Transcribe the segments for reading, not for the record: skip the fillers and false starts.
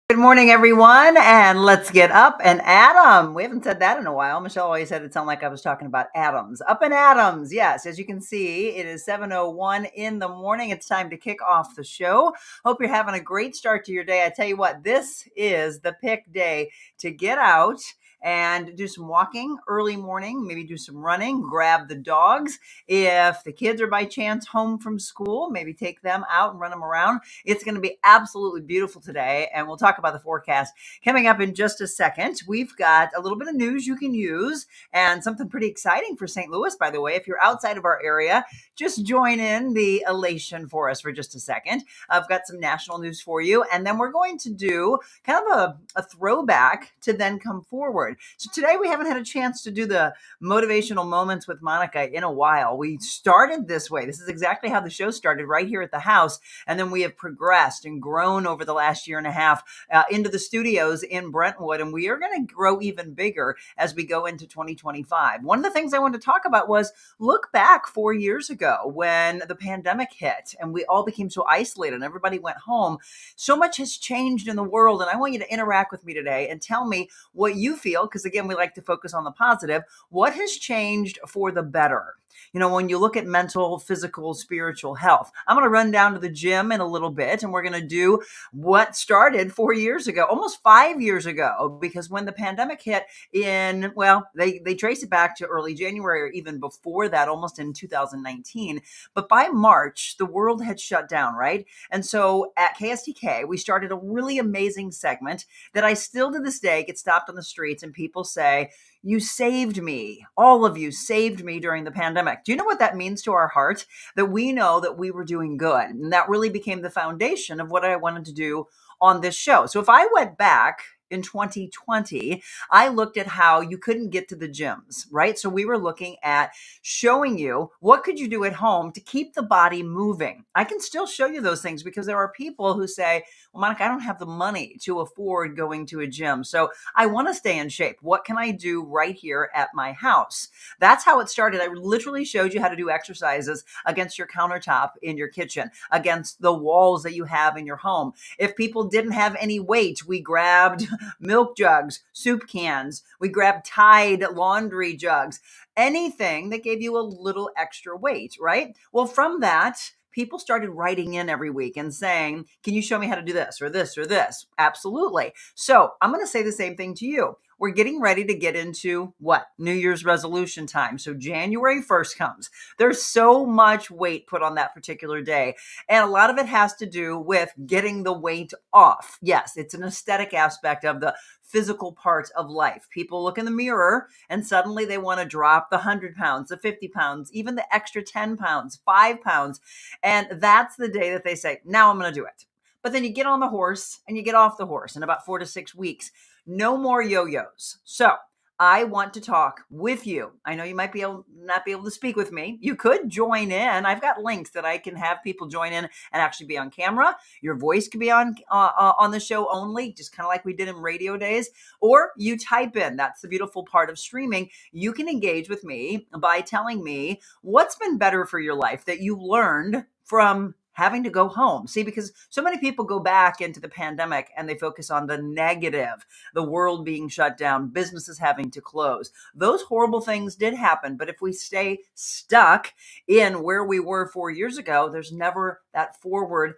Good morning, everyone, and let's get up and Adam. We haven't said that in a while. Michelle always said it sounded like I was talking about atoms. Up and Adams. Yes, as you can see, it is 7:01 in the morning. It's time to kick off the show. Hope you're having a great start to your day. I tell you what, this is the pick day to get out and do some walking early morning, maybe do some running, grab the dogs. If the kids are by chance home from school, maybe take them out and run them around. It's going to be absolutely beautiful today, and we'll talk about the forecast coming up in just a second. We've got a little bit of news you can use and something pretty exciting for St. Louis, by the way. If you're outside of our area, just join in the elation for us for just a second. I've got some national news for you, and then we're going to do kind of a throwback to then come forward. So today we haven't had a chance to do the motivational moments with Monica in a while. We started this way. This is exactly how the show started, right here at the house. And then we have progressed and grown over the last year and a half into the studios in Brentwood. And we are going to grow even bigger as we go into 2025. One of the things I wanted to talk about was look back 4 years ago when the pandemic hit and we all became so isolated and everybody went home. So much has changed in the world. And I want you to interact with me today and tell me what you feel, because again, we like to focus on the positive. What has changed for the better? You know, when you look at mental, physical, spiritual health, I'm going to run down to the gym in a little bit, and we're going to do what started 4 years ago, almost 5 years ago, because when the pandemic hit they trace it back to early January or even before that, almost in 2019. But by March, the world had shut down, right? And so at KSTK, we started a really amazing segment that I still to this day get stopped on the streets and people say, "You saved me. All of you saved me during the pandemic." Do you know what that means to our heart? That we know that we were doing good. And that really became the foundation of what I wanted to do on this show. So if I went back in 2020, I looked at how you couldn't get to the gyms, right? So we were looking at showing you what could you do at home to keep the body moving. I can still show you those things because there are people who say, "Well, Monica, I don't have the money to afford going to a gym. So I want to stay in shape. What can I do right here at my house?" That's how it started. I literally showed you how to do exercises against your countertop in your kitchen, against the walls that you have in your home. If people didn't have any weight, we grabbed milk jugs, soup cans, we grabbed Tide laundry jugs, anything that gave you a little extra weight, right? Well, from that, people started writing in every week and saying, "Can you show me how to do this or this or this?" Absolutely. So I'm going to say the same thing to you. We're getting ready to get into what? New Year's resolution time. So January 1st comes. There's so much weight put on that particular day. And a lot of it has to do with getting the weight off. Yes, it's an aesthetic aspect of the physical part of life. People look in the mirror and suddenly they want to drop the 100 pounds, the 50 pounds, even the extra 10 pounds, 5 pounds. And that's the day that they say, "Now I'm going to do it." But then you get on the horse and you get off the horse in about 4 to 6 weeks. No more yo-yos. So I want to talk with you. I know you might not be able to speak with me. You could join in. I've got links that I can have people join in and actually be on camera. Your voice could be on the show only, just kind of like we did in radio days. Or you type in. That's the beautiful part of streaming. You can engage with me by telling me what's been better for your life that you learned from having to go home. See, because so many people go back into the pandemic and they focus on the negative, the world being shut down, businesses having to close. Those horrible things did happen. But if we stay stuck in where we were 4 years ago, there's never that forward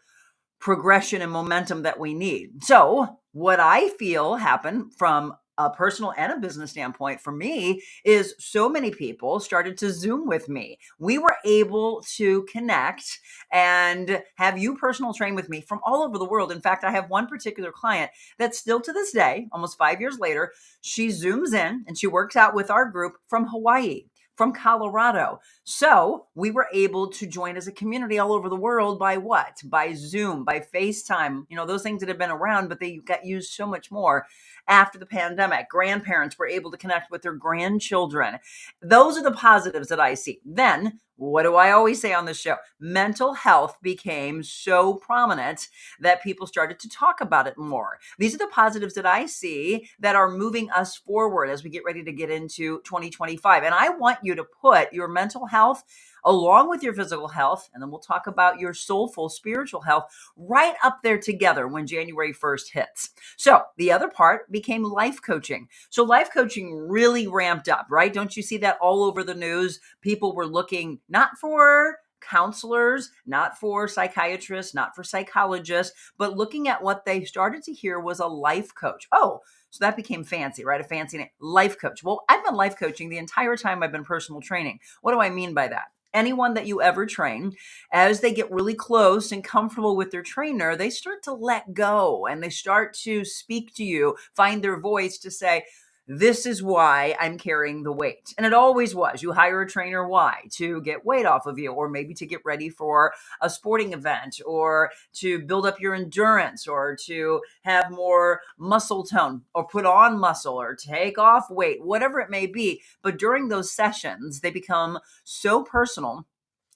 progression and momentum that we need. So what I feel happened from a personal and a business standpoint for me is so many people started to Zoom with me. We were able to connect and have you personal train with me from all over the world. In fact, I have one particular client that still to this day, almost 5 years later, she Zooms in and she works out with our group from Hawaii, from Colorado. So we were able to join as a community all over the world by what? By Zoom, by FaceTime, those things that have been around, but they got used so much more after the pandemic. Grandparents were able to connect with their grandchildren. Those are the positives that I see. Then what do I always say on this show? Mental health became so prominent that people started to talk about it more. These are the positives that I see that are moving us forward as we get ready to get into 2025. And I want you to put your mental health along with your physical health, and then we'll talk about your soulful spiritual health right up there together when January 1st hits. So the other part became life coaching. So life coaching really ramped up, right? Don't you see that all over the news? People were looking not for counselors, not for psychiatrists, not for psychologists, but looking at what they started to hear was a life coach. Oh, so that became fancy, right? A fancy name, life coach. Well, I've been life coaching the entire time I've been personal training. What do I mean by that? Anyone that you ever train, as they get really close and comfortable with their trainer, they start to let go and they start to speak to you, find their voice to say, this is why I'm carrying the weight. And it always was. You hire a trainer, why? To get weight off of you, or maybe to get ready for a sporting event, or to build up your endurance, or to have more muscle tone, or put on muscle, or take off weight, whatever it may be. But during those sessions, they become so personal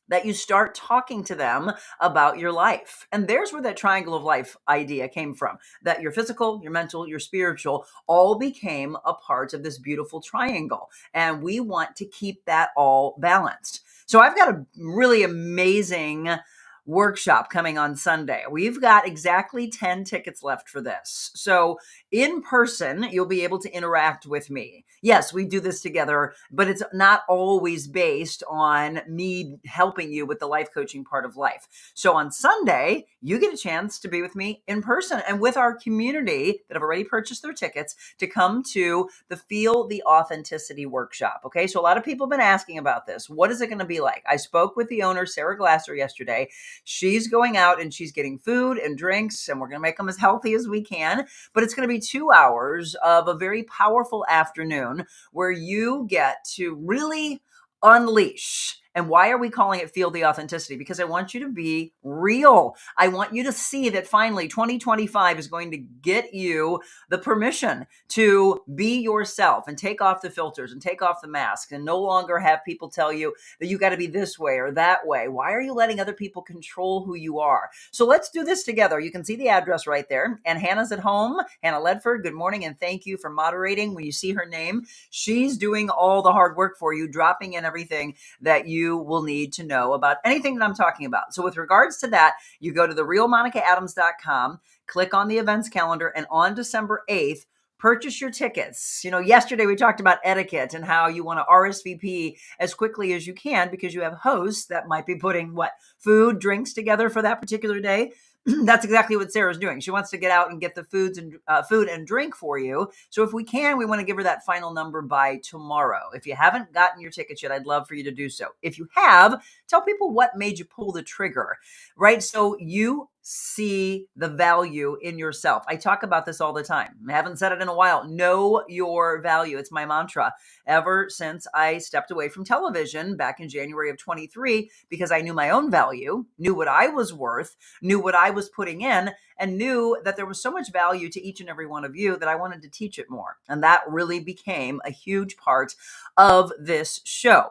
that you start talking to them about your life. And there's where that triangle of life idea came from, that your physical, your mental, your spiritual all became a part of this beautiful triangle. And we want to keep that all balanced. So I've got a really amazing workshop coming on Sunday. We've got exactly 10 tickets left for this. So in person, you'll be able to interact with me. Yes, we do this together, but it's not always based on me helping you with the life coaching part of life. So on Sunday, you get a chance to be with me in person and with our community that have already purchased their tickets to come to the Feel the Authenticity workshop. Okay, so a lot of people have been asking about this. What is it going to be like? I spoke with the owner, Sarah Glasser, yesterday. She's going out and she's getting food and drinks, and we're going to make them as healthy as we can. But it's going to be 2 hours of a very powerful afternoon where you get to really unleash. And why are we calling it Feel the Authenticity? Because I want you to be real. I want you to see that finally 2025 is going to get you the permission to be yourself and take off the filters and take off the mask and no longer have people tell you that you got to be this way or that way. Why are you letting other people control who you are? So let's do this together. You can see the address right there. And Hannah's at home. Hannah Ledford, good morning and thank you for moderating. When you see her name, she's doing all the hard work for you, dropping in everything that you will need to know about anything that I'm talking about. So with regards to that, you go to TheRealMonicaAdams.com, click on the events calendar, and on December 8th, purchase your tickets. Yesterday we talked about etiquette and how you want to RSVP as quickly as you can because you have hosts that might be putting food, drinks together for that particular day. That's exactly what Sarah's doing. She wants to get out and get the food and drink for you. So if we can, we want to give her that final number by tomorrow. If you haven't gotten your tickets yet, I'd love for you to do so. If you have, tell people what made you pull the trigger, right? So you see the value in yourself. I talk about this all the time. I haven't said it in a while. Know your value. It's my mantra ever since I stepped away from television back in January of 23, because I knew my own value, knew what I was worth, knew what I was putting in, and knew that there was so much value to each and every one of you that I wanted to teach it more. And that really became a huge part of this show.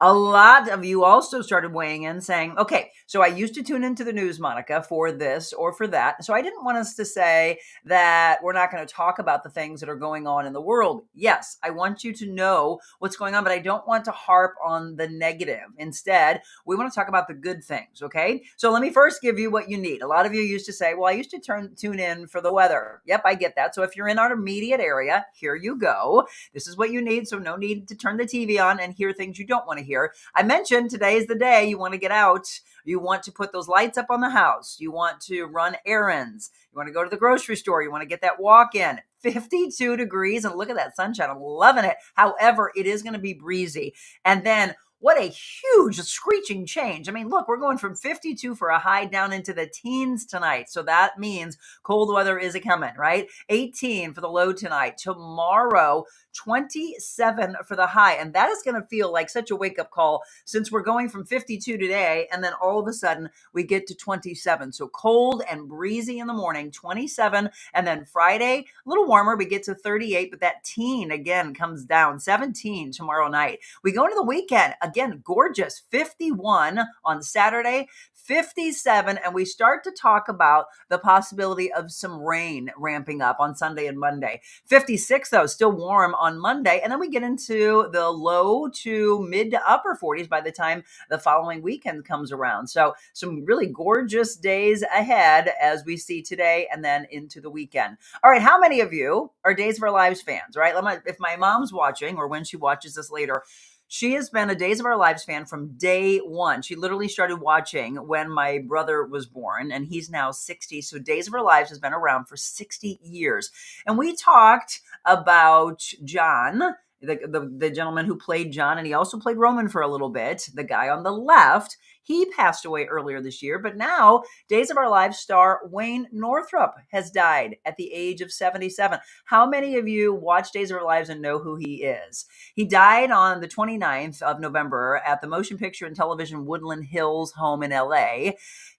A lot of you also started weighing in saying, okay, so I used to tune into the news, Monica, for this or for that. So I didn't want us to say that we're not going to talk about the things that are going on in the world. Yes, I want you to know what's going on, but I don't want to harp on the negative. Instead, we want to talk about the good things, okay? So let me first give you what you need. A lot of you used to say, well, I used to tune in for the weather. Yep, I get that. So if you're in our immediate area, here you go. This is what you need. So no need to turn the TV on and hear things you don't want to hear. I mentioned today is the day you want to get out. You want to put those lights up on the house. You want to run errands. You want to go to the grocery store. You want to get that walk in. 52 degrees and look at that sunshine. I'm loving it. However, it is going to be breezy. And then what a huge screeching change. I mean, look, we're going from 52 for a high down into the teens tonight. So that means cold weather is a coming, right? 18 for the low tonight. Tomorrow, 27 for the high. And that is going to feel like such a wake-up call since we're going from 52 today, and then all of a sudden we get to 27. So cold and breezy in the morning, 27. And then Friday, a little warmer, we get to 38, but that teen again comes down, 17 tomorrow night. We go into the weekend, Again, gorgeous. 51 on Saturday, 57. And we start to talk about the possibility of some rain ramping up on Sunday and Monday. 56, though, still warm on Monday. And then we get into the low to mid to upper 40s by the time the following weekend comes around. So some really gorgeous days ahead as we see today and then into the weekend. All right, how many of you are Days of Our Lives fans, right? If my mom's watching or when she watches this later, she has been a Days of Our Lives fan from day one. She literally started watching when my brother was born, and he's now 60. So Days of Our Lives has been around for 60 years. And we talked about John, the gentleman who played John, and he also played Roman for a little bit. The guy on the left, he passed away earlier this year, but now Days of Our Lives star Wayne Northrup has died at the age of 77. How many of you watch Days of Our Lives and know who he is? He died on the 29th of November at the Motion Picture and Television Woodland Hills home in LA.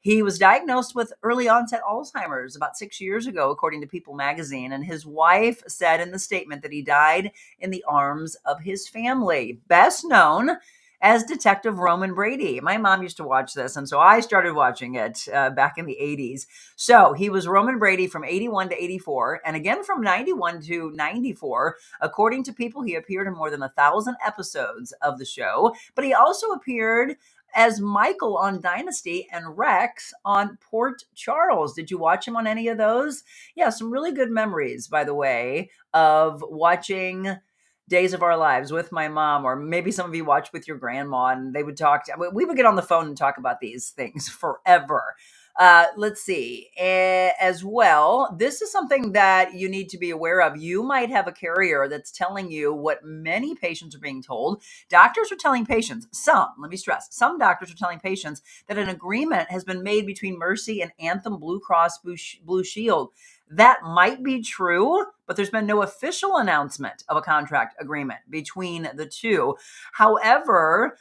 He was diagnosed with early onset Alzheimer's about 6 years ago, according to People magazine. And his wife said in the statement that he died in the arms of his family. Best known as Detective Roman Brady. My mom used to watch this, and so I started watching it back in the 80s. So he was Roman Brady from 81 to 84, and again from 91 to 94. According to People, he appeared in more than 1,000 episodes of the show, but he also appeared as Michael on Dynasty and Rex on Port Charles. Did you watch him on any of those? Yeah, some really good memories, by the way, of watching Days of Our Lives with my mom, or maybe some of you watched with your grandma, and they would talk. We would get on the phone and talk about these things forever. Let's see. As well, this is something that you need to be aware of. You might have a carrier that's telling you what many patients are being told. Doctors are telling patients, let me stress, some doctors are telling patients that an agreement has been made between Mercy and Anthem Blue Cross Blue Shield. That might be true, but there's been no official announcement of a contract agreement between the two. However,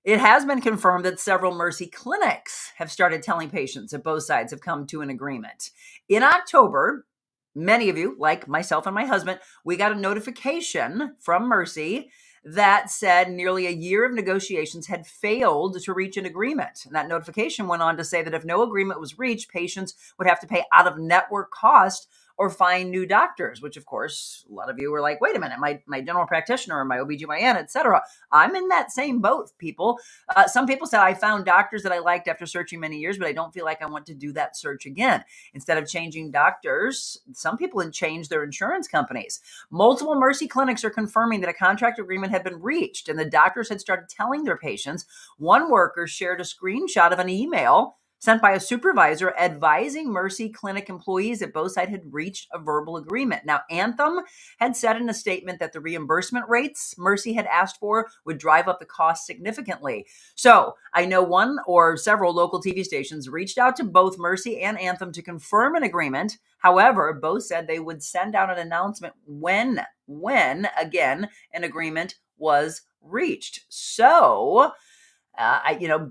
it has been confirmed that several Mercy clinics have started telling patients that both sides have come to an agreement. In October, many of you, like myself and my husband, we got a notification from Mercy that said nearly a year of negotiations had failed to reach an agreement. And that notification went on to say that if no agreement was reached, patients would have to pay out-of-network cost or find new doctors, which of course, a lot of you were like, wait a minute, my general practitioner or my OBGYN, et cetera. I'm in that same boat, people. Some people said, I found doctors that I liked after searching many years, but I don't feel like I want to do that search again. Instead of changing doctors, some people had changed their insurance companies. Multiple Mercy clinics are confirming that a contract agreement had been reached, and the doctors had started telling their patients. One worker shared a screenshot of an email sent by a supervisor advising Mercy clinic employees that both sides had reached a verbal agreement. Now, Anthem had said in a statement that the reimbursement rates Mercy had asked for would drive up the cost significantly. So I know one or several local TV stations reached out to both Mercy and Anthem to confirm an agreement. However, both said they would send out an announcement when again, an agreement was reached. So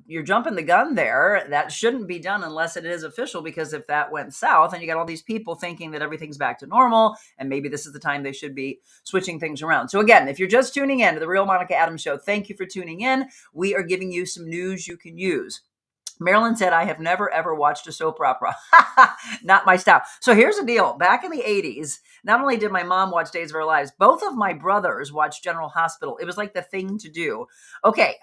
you're jumping the gun there. That shouldn't be done unless it is official, because if that went south and you got all these people thinking that everything's back to normal and maybe this is the time they should be switching things around. So again, if you're just tuning in to the Real Monica Adams Show, thank you for tuning in. We are giving you some news you can use. Marilyn said, I have never, ever watched a soap opera. Not my style. So here's the deal. Back in the 80s, not only did my mom watch Days of Our Lives, both of my brothers watched General Hospital. It was like the thing to do. Okay,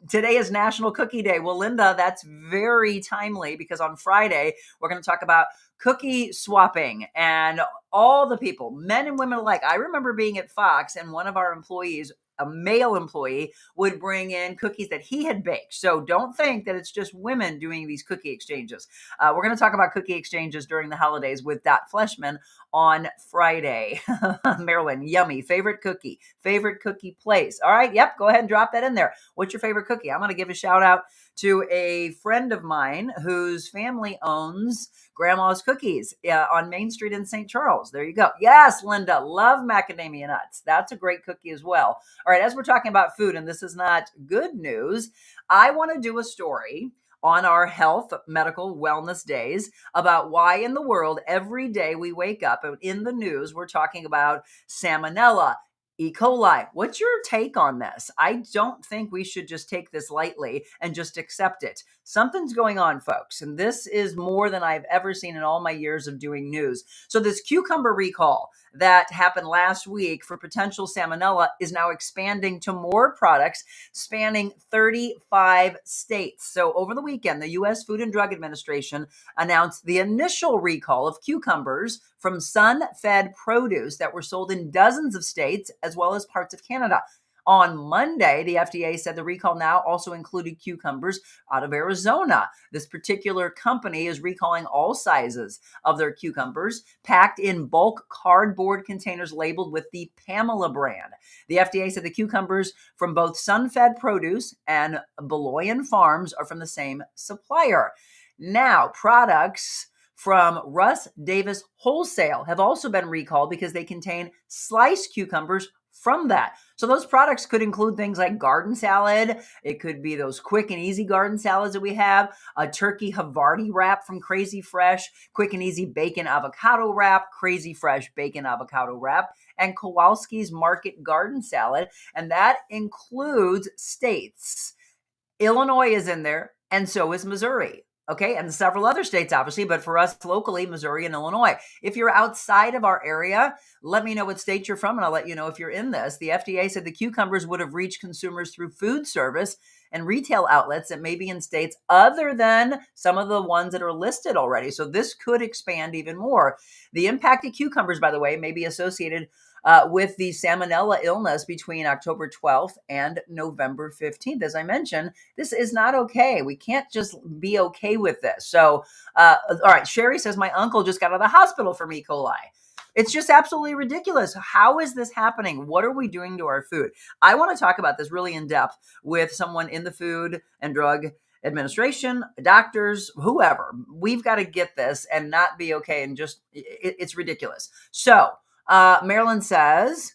today is National Cookie Day. Well, Linda, that's very timely, because on Friday, we're going to talk about cookie swapping, and all the people, men and women alike. I remember being at Fox, and one of our employees, a male employee, would bring in cookies that he had baked. So don't think that it's just women doing these cookie exchanges. We're going to talk about cookie exchanges during the holidays with Dot Fleshman on Friday. Marilyn, yummy. Favorite cookie place. All right. Yep. Go ahead and drop that in there. What's your favorite cookie? I'm going to give a shout out to a friend of mine whose family owns Grandma's Cookies on Main Street in St. Charles. There you go. Yes, Linda, love macadamia nuts. That's a great cookie as well. All right, as we're talking about food, and this is not good news, I want to do a story on our health, medical, wellness days about why in the world every day we wake up and in the news we're talking about salmonella, E. coli. What's your take on this? I don't think we should just take this lightly and just accept it. Something's going on, folks, and this is more than I've ever seen in all my years of doing news. So, this cucumber recall that happened last week for potential salmonella is now expanding to more products spanning 35 states. So, over the weekend, the U.S. Food and Drug Administration announced the initial recall of cucumbers from sun-fed produce that were sold in dozens of states as well as parts of Canada. On Monday, the FDA said the recall now also included cucumbers out of Arizona. This particular company is recalling all sizes of their cucumbers packed in bulk cardboard containers labeled with the Pamela brand. The FDA said the cucumbers from both sun-fed produce and Beloyan Farms are from the same supplier. Now, products from Russ Davis Wholesale have also been recalled because they contain sliced cucumbers from that. So those products could include things like garden salad. It could be those quick and easy garden salads that we have, a turkey Havarti wrap from Crazy Fresh, quick and easy bacon avocado wrap, Crazy Fresh bacon avocado wrap, and Kowalski's Market Garden Salad. And that includes states. Illinois is in there, and so is Missouri. Okay, and several other states, obviously, but for us locally, Missouri and Illinois. If you're outside of our area, let me know what state you're from, and I'll let you know if you're in this. The FDA said the cucumbers would have reached consumers through food service and retail outlets that may be in states other than some of the ones that are listed already. So this could expand even more. The impact of cucumbers, by the way, may be associated with the salmonella illness between October 12th and November 15th. As I mentioned, this is not okay. We can't just be okay with this. So, all right, Sherry says, my uncle just got out of the hospital from E. coli. It's just absolutely ridiculous. How is this happening? What are we doing to our food? I want to talk about this really in depth with someone in the Food and Drug Administration, doctors, whoever. We've got to get this and not be okay and just, it's ridiculous. So, Marilyn says,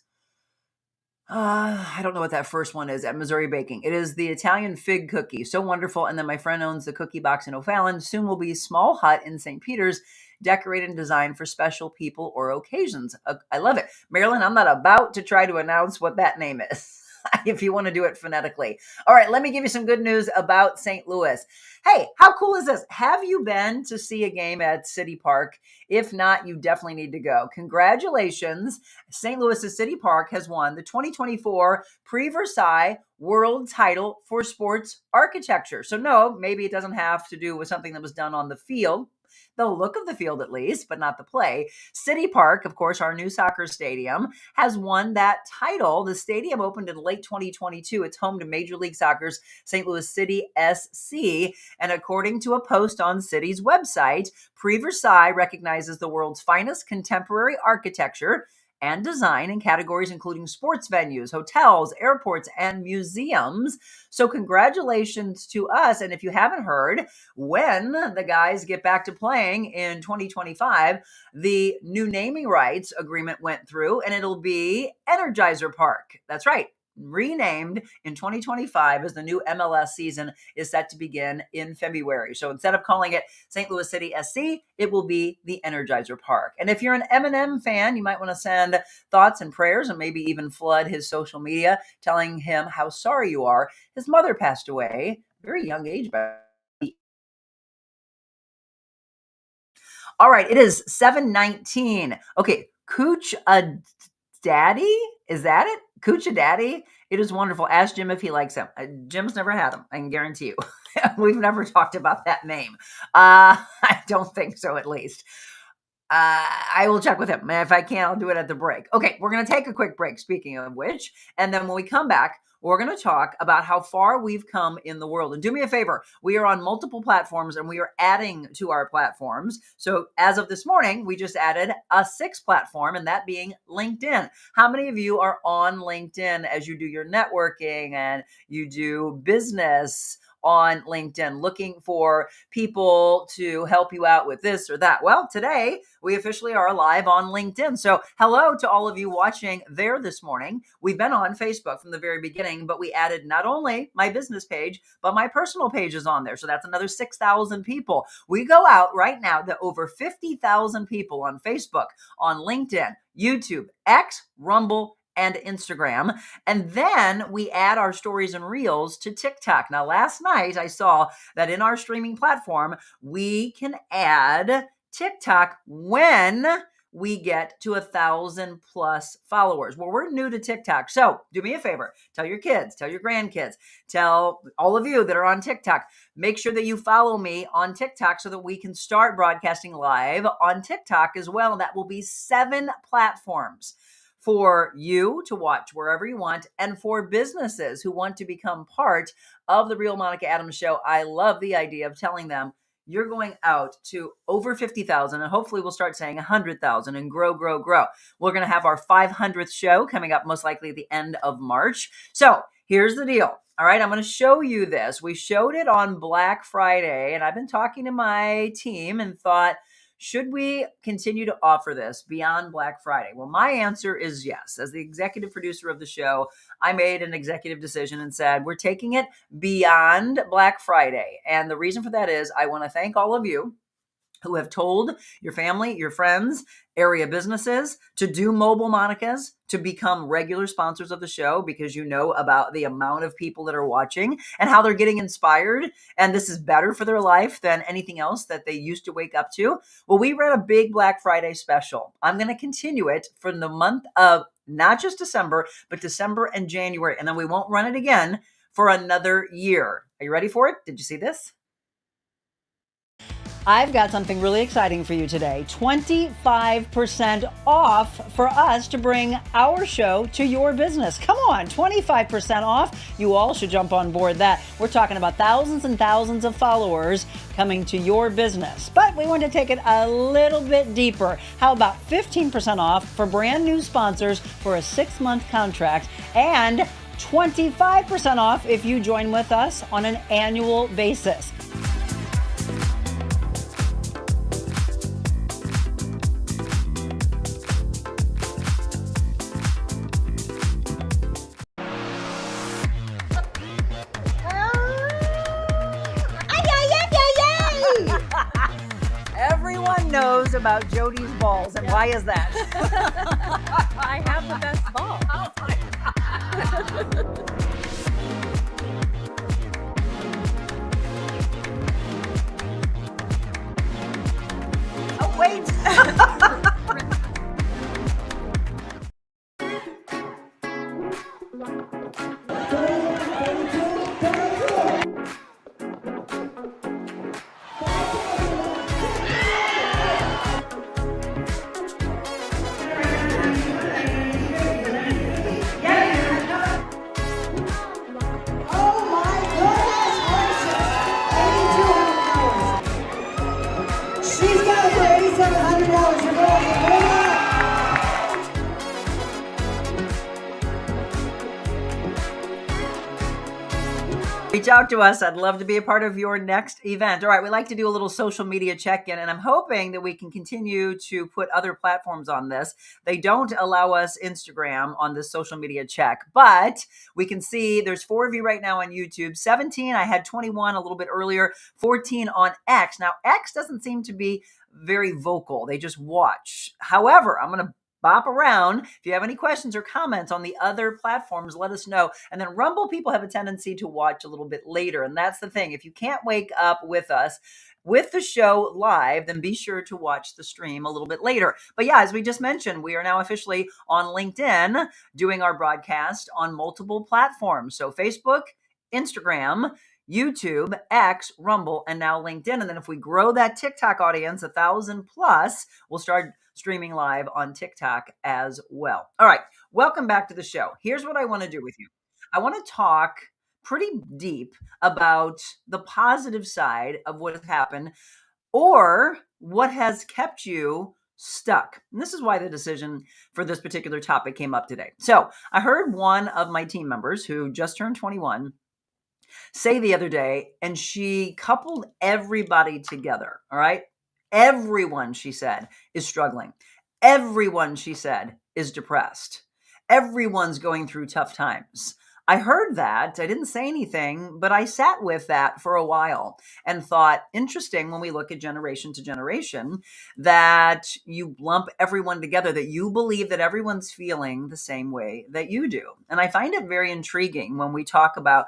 I don't know what that first one is at Missouri Baking. It is the Italian fig cookie. So wonderful. And then my friend owns the cookie box in O'Fallon. Soon will be small hut in St. Peter's, decorated and designed for special people or occasions. I love it. Marilyn, I'm not about to try to announce what that name is. If you want to do it phonetically. All right, let me give you some good news about St. Louis. Hey, how cool is this? Have you been to see a game at City Park? If not, you definitely need to go. Congratulations. St. Louis's City Park has won the 2024 Prix Versailles World Title for Sports Architecture. So no, maybe it doesn't have to do with something that was done on the field. The look of the field at least, but not the play. City Park, of course, our new soccer stadium, has won that title. The stadium opened in late 2022. It's home to Major League Soccer's St. Louis City SC. And according to a post on City's website, Prix Versailles recognizes the world's finest contemporary architecture and design in categories including sports venues, hotels, airports, and museums. So congratulations to us. And if you haven't heard, when the guys get back to playing in 2025, the new naming rights agreement went through and it'll be Energizer Park. That's right. Renamed in 2025 as the new MLS season is set to begin in February. So instead of calling it St. Louis City SC, it will be the Energizer Park. And if you're an Eminem fan, you might want to send thoughts and prayers and maybe even flood his social media telling him how sorry you are. His mother passed away, very young age. All right, it is 7:19. Okay, Cooch a Daddy? Is that it? Cooch a Daddy? It is wonderful. Ask Jim if he likes him. Jim's never had him, I can guarantee you. We've never talked about that name. I don't think so, at least. I will check with him. If I can, I'll do it at the break. Okay, we're going to take a quick break, speaking of which. And then when we come back, we're going to talk about how far we've come in the world. And do me a favor, we are on multiple platforms and we are adding to our platforms. So as of this morning, we just added a sixth platform, and that being LinkedIn. How many of you are on LinkedIn as you do your networking and you do business on LinkedIn, looking for people to help you out with this or that? Well, today we officially are live on LinkedIn. So hello to all of you watching there this morning. We've been on Facebook from the very beginning, but we added not only my business page, but my personal page is on there. So that's another 6,000 people. We go out right now to over 50,000 people on Facebook, on LinkedIn, YouTube, X, Rumble, and Instagram. And then we add our stories and reels to TikTok. Now, last night I saw that in our streaming platform, we can add TikTok when we get to 1,000 plus followers. Well, we're new to TikTok. So do me a favor. Tell your kids, tell your grandkids, tell all of you that are on TikTok, make sure that you follow me on TikTok so that we can start broadcasting live on TikTok as well. And that will be 7 platforms for you to watch wherever you want, and for businesses who want to become part of the Real Monica Adams Show. I love the idea of telling them you're going out to over 50,000, and hopefully we'll start saying 100,000 and grow, grow, grow. We're going to have our 500th show coming up most likely at the end of March. So here's the deal. All right, I'm going to show you this. We showed it on Black Friday, and I've been talking to my team and thought, should we continue to offer this beyond Black Friday? Well, my answer is yes. As the executive producer of the show, I made an executive decision and said, we're taking it beyond Black Friday. And the reason for that is I want to thank all of you who have told your family, your friends, area businesses to do Mobile Monicas, to become regular sponsors of the show, because you know about the amount of people that are watching and how they're getting inspired. And this is better for their life than anything else that they used to wake up to. Well, we ran a big Black Friday special. I'm going to continue it for the month of not just December, but December and January. And then we won't run it again for another year. Are you ready for it? Did you see this? I've got something really exciting for you today. 25% off for us to bring our show to your business. Come on, 25% off. You all should jump on board that. We're talking about thousands and thousands of followers coming to your business. But we want to take it a little bit deeper. How about 15% off for brand new sponsors for a 6-month contract, and 25% off if you join with us on an annual basis. Everyone knows about Jody's balls, and why is that? I have the best ball. Oh my God. Oh, wait. Reach out to us. I'd love to be a part of your next event. All right, we like to do a little social media check-in, and I'm hoping that we can continue to put other platforms on this. They don't allow us Instagram on this social media check, but we can see there's 4 of you right now on YouTube, 17. I had 21 a little bit earlier, 14 on X. Now, X doesn't seem to be very vocal. They just watch. However, I'm going to bop around. If you have any questions or comments on the other platforms, let us know. And then Rumble people have a tendency to watch a little bit later. And that's the thing. If you can't wake up with us with the show live, then be sure to watch the stream a little bit later. But yeah, as we just mentioned, we are now officially on LinkedIn doing our broadcast on multiple platforms. So Facebook, Instagram, YouTube, X, Rumble, and now LinkedIn. And then if we grow that TikTok audience, 1,000 plus, we'll start streaming live on TikTok as well. All right, welcome back to the show. Here's what I want to do with you. I want to talk pretty deep about the positive side of what has happened, or what has kept you stuck. And this is why the decision for this particular topic came up today. So I heard one of my team members who just turned 21 say the other day, and she coupled everybody together. All right. Everyone, she said, is struggling. Everyone, she said, is depressed. Everyone's going through tough times. I heard that. I didn't say anything, but I sat with that for a while and thought, interesting when we look at generation to generation, that you lump everyone together, that you believe that everyone's feeling the same way that you do. And I find it very intriguing when we talk about,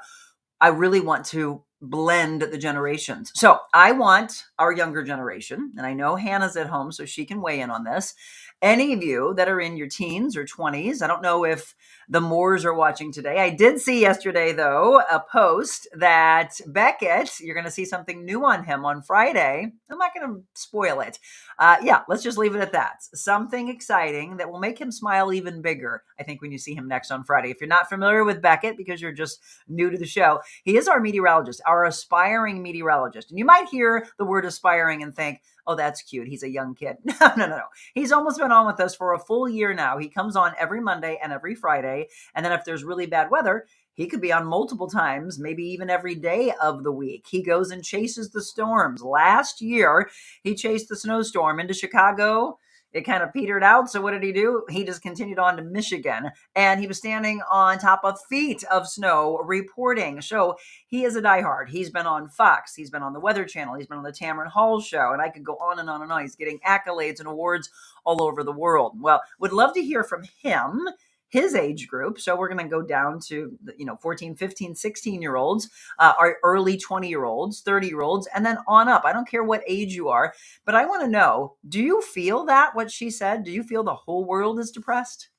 I really want to blend the generations. So I want our younger generation, and I know Hannah's at home, so she can weigh in on this. Any of you that are in your teens or 20s, I don't know if the Moores are watching today. I did see yesterday, though, a post that Beckett, you're going to see something new on him on Friday. I'm not going to spoil it. Yeah, let's just leave it at that. Something exciting that will make him smile even bigger, I think, when you see him next on Friday. If you're not familiar with Beckett because you're just new to the show, he is our meteorologist, our aspiring meteorologist. And you might hear the word aspiring and think, oh, that's cute. He's a young kid. No. He's almost been on with us for a full year now. He comes on every Monday and every Friday. And then if there's really bad weather, he could be on multiple times, maybe even every day of the week. He goes and chases the storms. Last year, he chased the snowstorm into Chicago. It kind of petered out. So what did he do? He just continued on to Michigan, and he was standing on top of feet of snow reporting. So he is a diehard. He's been on Fox. He's been on the Weather Channel. He's been on the Tamron Hall show, and I could go on and on and on. He's getting accolades and awards all over the world. Well, would love to hear from him, his age group. So we're going to go down to, 14, 15, 16-year-olds, our early 20-year-olds, 30-year-olds, and then on up. I don't care what age you are, but I want to know, do you feel that, what she said? Do you feel the whole world is depressed?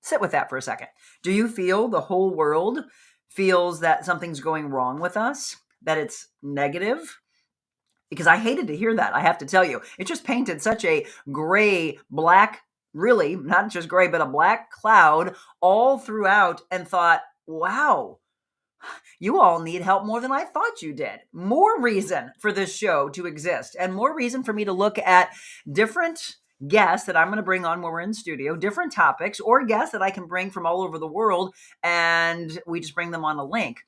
Sit with that for a second. Do you feel the whole world feels that something's going wrong with us, that it's negative? Because I hated to hear that, I have to tell you. It just painted such a gray, black, really not just gray, but a black cloud all throughout, and thought, wow, you all need help more than I thought you did. More reason for this show to exist, and more reason for me to look at different guests that I'm going to bring on when we're in studio, different topics, or guests that I can bring from all over the world, and we just bring them on a link.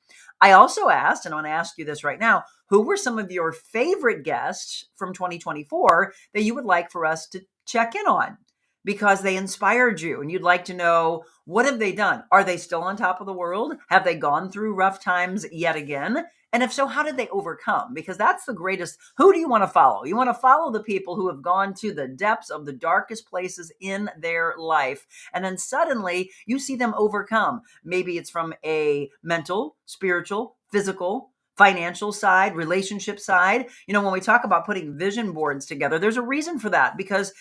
I also asked, and I want to ask you this right now, who were some of your favorite guests from 2024 that you would like for us to check in on? Because they inspired you and you'd like to know, what have they done? Are they still on top of the world? Have they gone through rough times yet again? And if so, how did they overcome? Because that's the greatest. Who do you want to follow? You want to follow the people who have gone to the depths of the darkest places in their life. And then suddenly you see them overcome. Maybe it's from a mental, spiritual, physical, financial side, relationship side. When we talk about putting vision boards together, there's a reason for that, because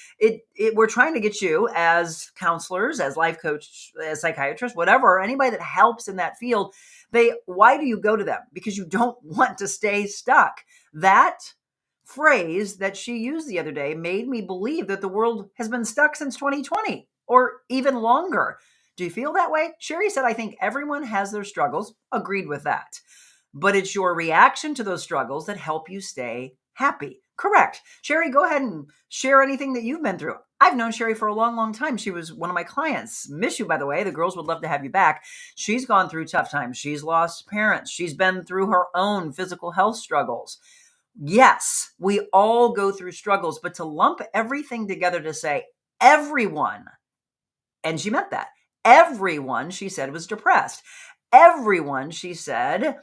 we're trying to get you, as counselors, as life coach, as psychiatrists, whatever, anybody that helps in that field, why do you go to them? Because you don't want to stay stuck. That phrase that she used the other day made me believe that the world has been stuck since 2020 or even longer. Do you feel that way? Sherry said, I think everyone has their struggles. Agreed with that. But it's your reaction to those struggles that help you stay happy. Correct. Sherry, go ahead and share anything that you've been through. I've known Sherry for a long, long time. She was one of my clients. Miss you, by the way. The girls would love to have you back. She's gone through tough times. She's lost parents. She's been through her own physical health struggles. Yes, we all go through struggles, but to lump everything together to say everyone, and she meant that, everyone, she said, was depressed. Everyone, she said,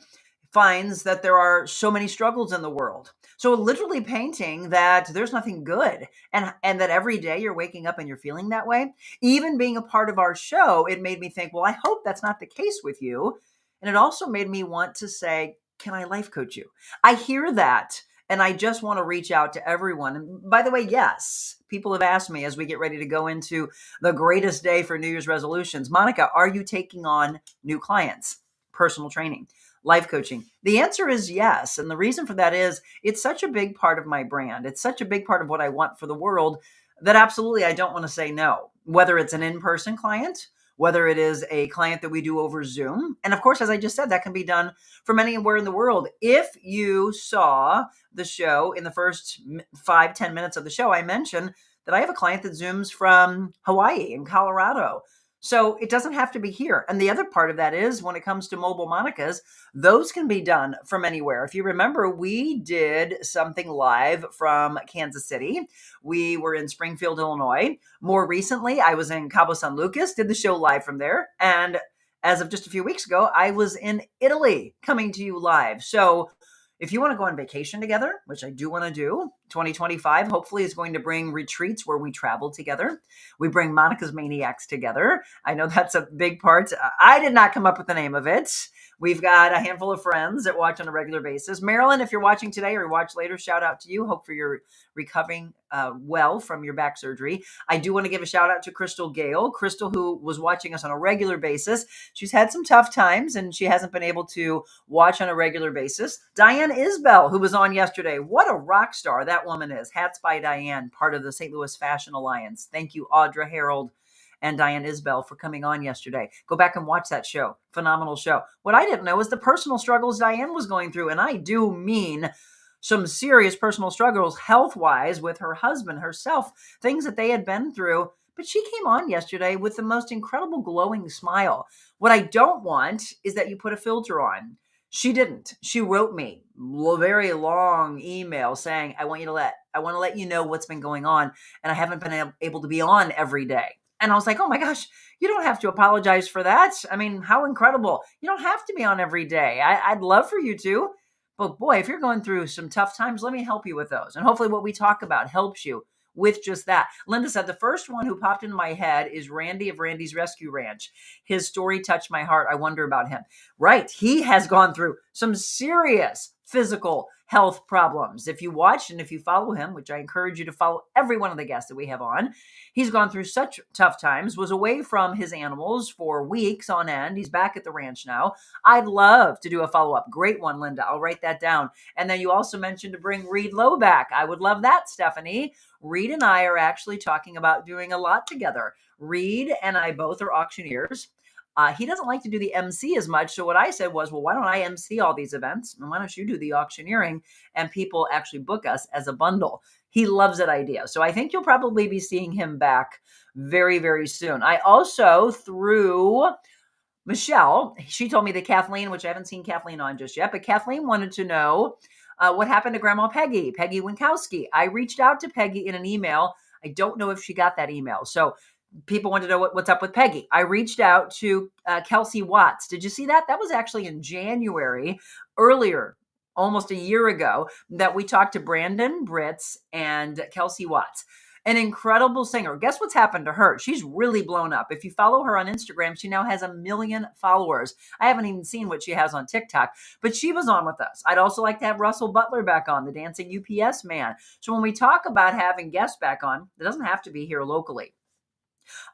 finds that there are so many struggles in the world. So literally painting that there's nothing good, and that every day you're waking up and you're feeling that way. Even being a part of our show, it made me think, well, I hope that's not the case with you. And it also made me want to say, can I life coach you? I hear that, and I just want to reach out to everyone. And by the way, yes, people have asked me as we get ready to go into the greatest day for New Year's resolutions, Monica, are you taking on new clients? Personal training, life coaching? The answer is yes. And the reason for that is it's such a big part of my brand. It's such a big part of what I want for the world that absolutely I don't want to say no, whether it's an in-person client, whether it is a client that we do over Zoom. And of course, as I just said, that can be done from anywhere in the world. If you saw the show in the first 5-10 minutes of the show, I mentioned that I have a client that Zooms from Hawaii and Colorado. So it doesn't have to be here. And the other part of that is when it comes to mobile Monicas, those can be done from anywhere. If you remember, we did something live from Kansas City. We were in Springfield, Illinois. More recently, I was in Cabo San Lucas, did the show live from there. And as of just a few weeks ago, I was in Italy coming to you live. So if you want to go on vacation together, which I do want to do, 2025 hopefully is going to bring retreats where we travel together. We bring Monica's Maniacs together. I know that's a big part. I did not come up with the name of it. We've got a handful of friends that watch on a regular basis. Marilyn, if you're watching today or watch later, shout out to you. Hope for your recovering well from your back surgery. I do want to give a shout out to Crystal Gale. Crystal, who was watching us on a regular basis. She's had some tough times and she hasn't been able to watch on a regular basis. Diane Isbell, who was on yesterday. What a rock star that woman is. Hats by Diane, part of the St. Louis Fashion Alliance. Thank you, Audra Harold and Diane Isbell, for coming on yesterday. Go back and watch that show. Phenomenal show. What I didn't know was the personal struggles Diane was going through. And I do mean some serious personal struggles health-wise with her husband, herself, things that they had been through. But she came on yesterday with the most incredible glowing smile. What I don't want is that you put a filter on. She didn't. She wrote me a very long email saying, I want to let you know what's been going on. And I haven't been able to be on every day. And I was like, oh my gosh, you don't have to apologize for that. I mean, how incredible. You don't have to be on every day. I'd love for you to. But boy, if you're going through some tough times, let me help you with those. And hopefully what we talk about helps you with just that. Linda said, the first one who popped into my head is Randy of Randy's Rescue Ranch. His story touched my heart. I wonder about him. Right. He has gone through some serious physical health problems. If you watch and if you follow him, which I encourage you to follow every one of the guests that we have on, he's gone through such tough times, was away from his animals for weeks on end. He's back at the ranch now. I'd love to do a follow-up. Great one, Linda. I'll write that down. And then you also mentioned to bring Reed Lowe back. I would love that, Stephanie. Reed and I are actually talking about doing a lot together. Reed and I both are auctioneers. He doesn't like to do the MC as much. So what I said was, well, why don't I MC all these events? And why don't you do the auctioneering and people actually book us as a bundle? He loves that idea. So I think you'll probably be seeing him back very, very soon. I also, through Michelle, she told me that Kathleen, which I haven't seen Kathleen on just yet, but Kathleen wanted to know what happened to Grandma Peggy Winkowski. I reached out to Peggy in an email. I don't know if she got that email. So people want to know what's up with Peggy. I reached out to Kelsey Watts. Did you see that? That was actually in January, earlier, almost a year ago, that we talked to Brandon Britz and Kelsey Watts. An incredible singer. Guess what's happened to her? She's really blown up. If you follow her on Instagram, she now has 1 million followers. I haven't even seen what she has on TikTok, but she was on with us. I'd also like to have Russell Butler back on, the dancing UPS man. So when we talk about having guests back on, it doesn't have to be here locally.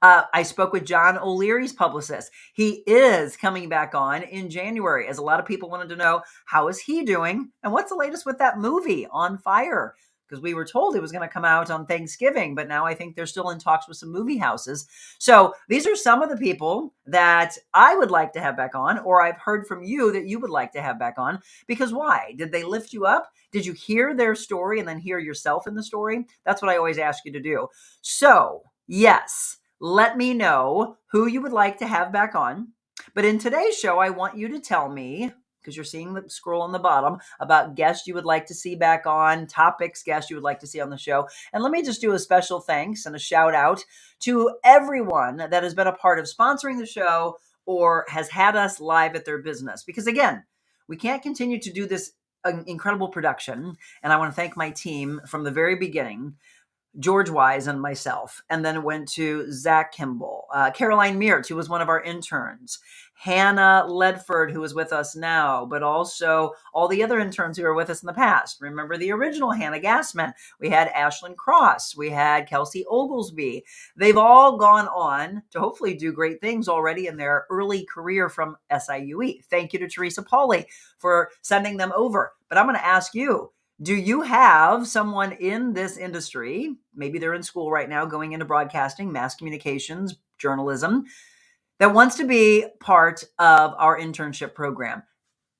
I spoke with John O'Leary's publicist. He is coming back on in January, as a lot of people wanted to know, how is he doing? And what's the latest with that movie, On Fire? Because we were told it was going to come out on Thanksgiving, but now I think they're still in talks with some movie houses. So these are some of the people that I would like to have back on, or I've heard from you that you would like to have back on. Because why? Did they lift you up? Did you hear their story and then hear yourself in the story? That's what I always ask you to do. So yes, let me know who you would like to have back on. But in today's show, I want you to tell me, because you're seeing the scroll on the bottom, about guests you would like to see back on, topics, guests you would like to see on the show. And let me just do a special thanks and a shout out to everyone that has been a part of sponsoring the show or has had us live at their business. Because again, we can't continue to do this incredible production. And I want to thank my team from the very beginning, George Wise and myself, and then it went to Zach Kimball, Caroline Meert, who was one of our interns, Hannah Ledford, who is with us now, but also all the other interns who were with us in the past. Remember the original Hannah Gassman. We had Ashlyn Cross. We had Kelsey Oglesby. They've all gone on to hopefully do great things already in their early career from SIUE. Thank you to Teresa Pauly for sending them over. But I'm going to ask you, do you have someone in this industry, maybe they're in school right now, going into broadcasting, mass communications, journalism, that wants to be part of our internship program?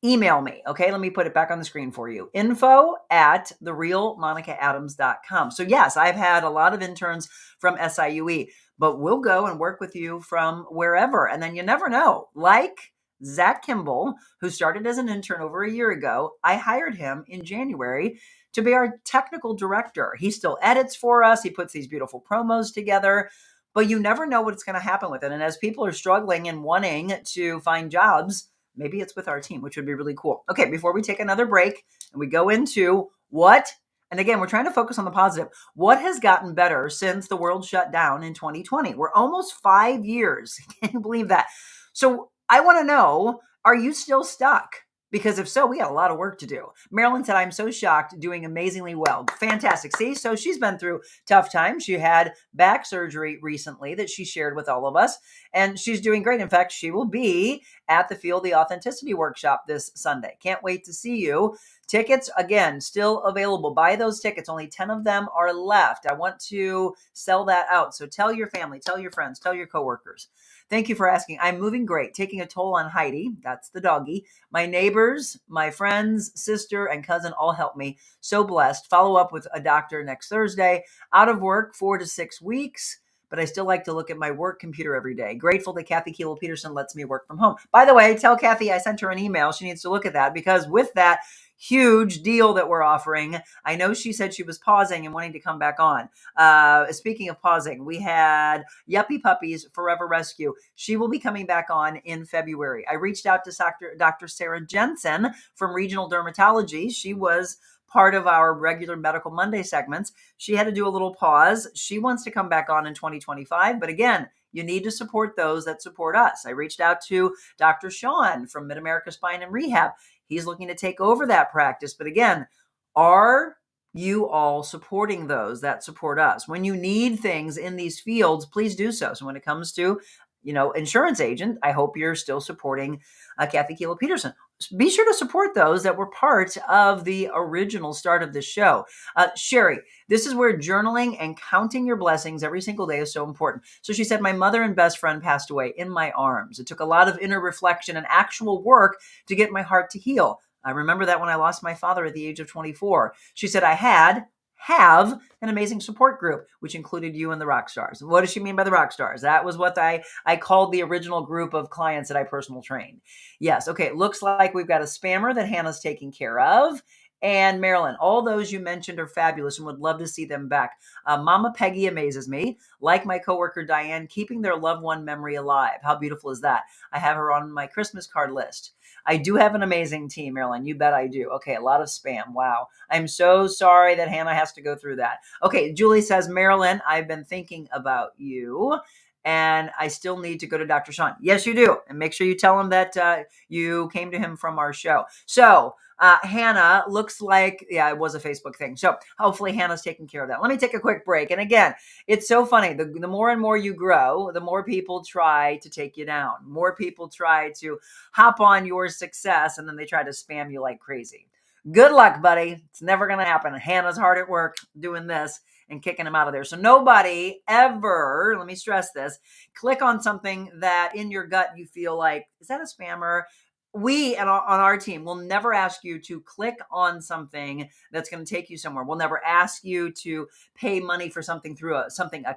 Email me. Okay, let me put it back on the screen for you. info@TheRealMonicaAdams.com. So yes, I've had a lot of interns from SIUE, but we'll go and work with you from wherever. And then you never know, like Zach Kimball, who started as an intern over a year ago. I hired him in January to be our technical director. He still edits for us. He puts these beautiful promos together. but you never know what's going to happen with it. And as people are struggling and wanting to find jobs, maybe it's with our team, which would be really cool. Okay, before we take another break and we go into what, and again, we're trying to focus on the positive. What has gotten better since the world shut down in 2020? We're almost 5 years. Can you believe that? So I want to know, are you still stuck? Because if so, we got a lot of work to do. Marilyn said, I'm so shocked, doing amazingly well. Fantastic. See, so she's been through tough times. She had back surgery recently that she shared with all of us, and she's doing great. In fact, she will be at the Feel the Authenticity workshop this Sunday. Can't wait to see you. Tickets, again, still available. Buy those tickets. Only 10 of them are left. I want to sell that out. So tell your family, tell your friends, tell your coworkers. Thank you for asking. I'm moving great, taking a toll on Heidi. That's the doggy. My neighbors, my friends, sister, and cousin all help me. So blessed. Follow up with a doctor next Thursday. Out of work 4 to 6 weeks, but I still like to look at my work computer every day. Grateful that Kathy Keeble Peterson lets me work from home. By the way, tell Kathy I sent her an email. She needs to look at that, because with that huge deal that we're offering, I know she said she was pausing and wanting to come back on. Speaking of pausing, we had Yuppie Puppies Forever Rescue. She will be coming back on in February. I reached out to Dr. Sarah Jensen from Regional Dermatology. She was part of our regular Medical Monday segments. She had to do a little pause. She wants to come back on in 2025. But again, you need to support those that support us. I reached out to Dr. Sean from Mid-America Spine and Rehab. He's looking to take over that practice. But again, are you all supporting those that support us? When you need things in these fields, please do so. So when it comes to, insurance agent, I hope you're still supporting Kathy Keeble Peterson. Be sure to support those that were part of the original start of the show. Sherry, this is where journaling and counting your blessings every single day is so important. So she said, my mother and best friend passed away in my arms. It took a lot of inner reflection and actual work to get my heart to heal. I remember that when I lost my father at the age of 24. She said, I have an amazing support group, which included you and the rock stars. What does she mean by the rock stars? That was what I called the original group of clients that I personal trained. Yes. Okay. It looks like we've got a spammer that Hannah's taking care of. And Marilyn, all those you mentioned are fabulous and would love to see them back. Mama Peggy amazes me. Like my coworker Diane, keeping their loved one memory alive. How beautiful is that? I have her on my Christmas card list. I do have an amazing team, Marilyn. You bet I do. Okay, a lot of spam. Wow. I'm so sorry that Hannah has to go through that. Okay, Julie says, Marilyn, I've been thinking about you, and I still need to go to Dr. Sean. Yes, you do. And make sure you tell him that you came to him from our show. So Hannah, looks like, it was a Facebook thing. So hopefully Hannah's taking care of that. Let me take a quick break. And again, it's so funny. The more and more you grow, the more people try to take you down. More people try to hop on your success, and then they try to spam you like crazy. Good luck, buddy. It's never going to happen. Hannah's hard at work doing this and kicking him out of there. So nobody ever, let me stress this, click on something that in your gut you feel like, is that a spammer? We on our team will never ask you to click on something that's going to take you somewhere. We'll never ask you to pay money for something through a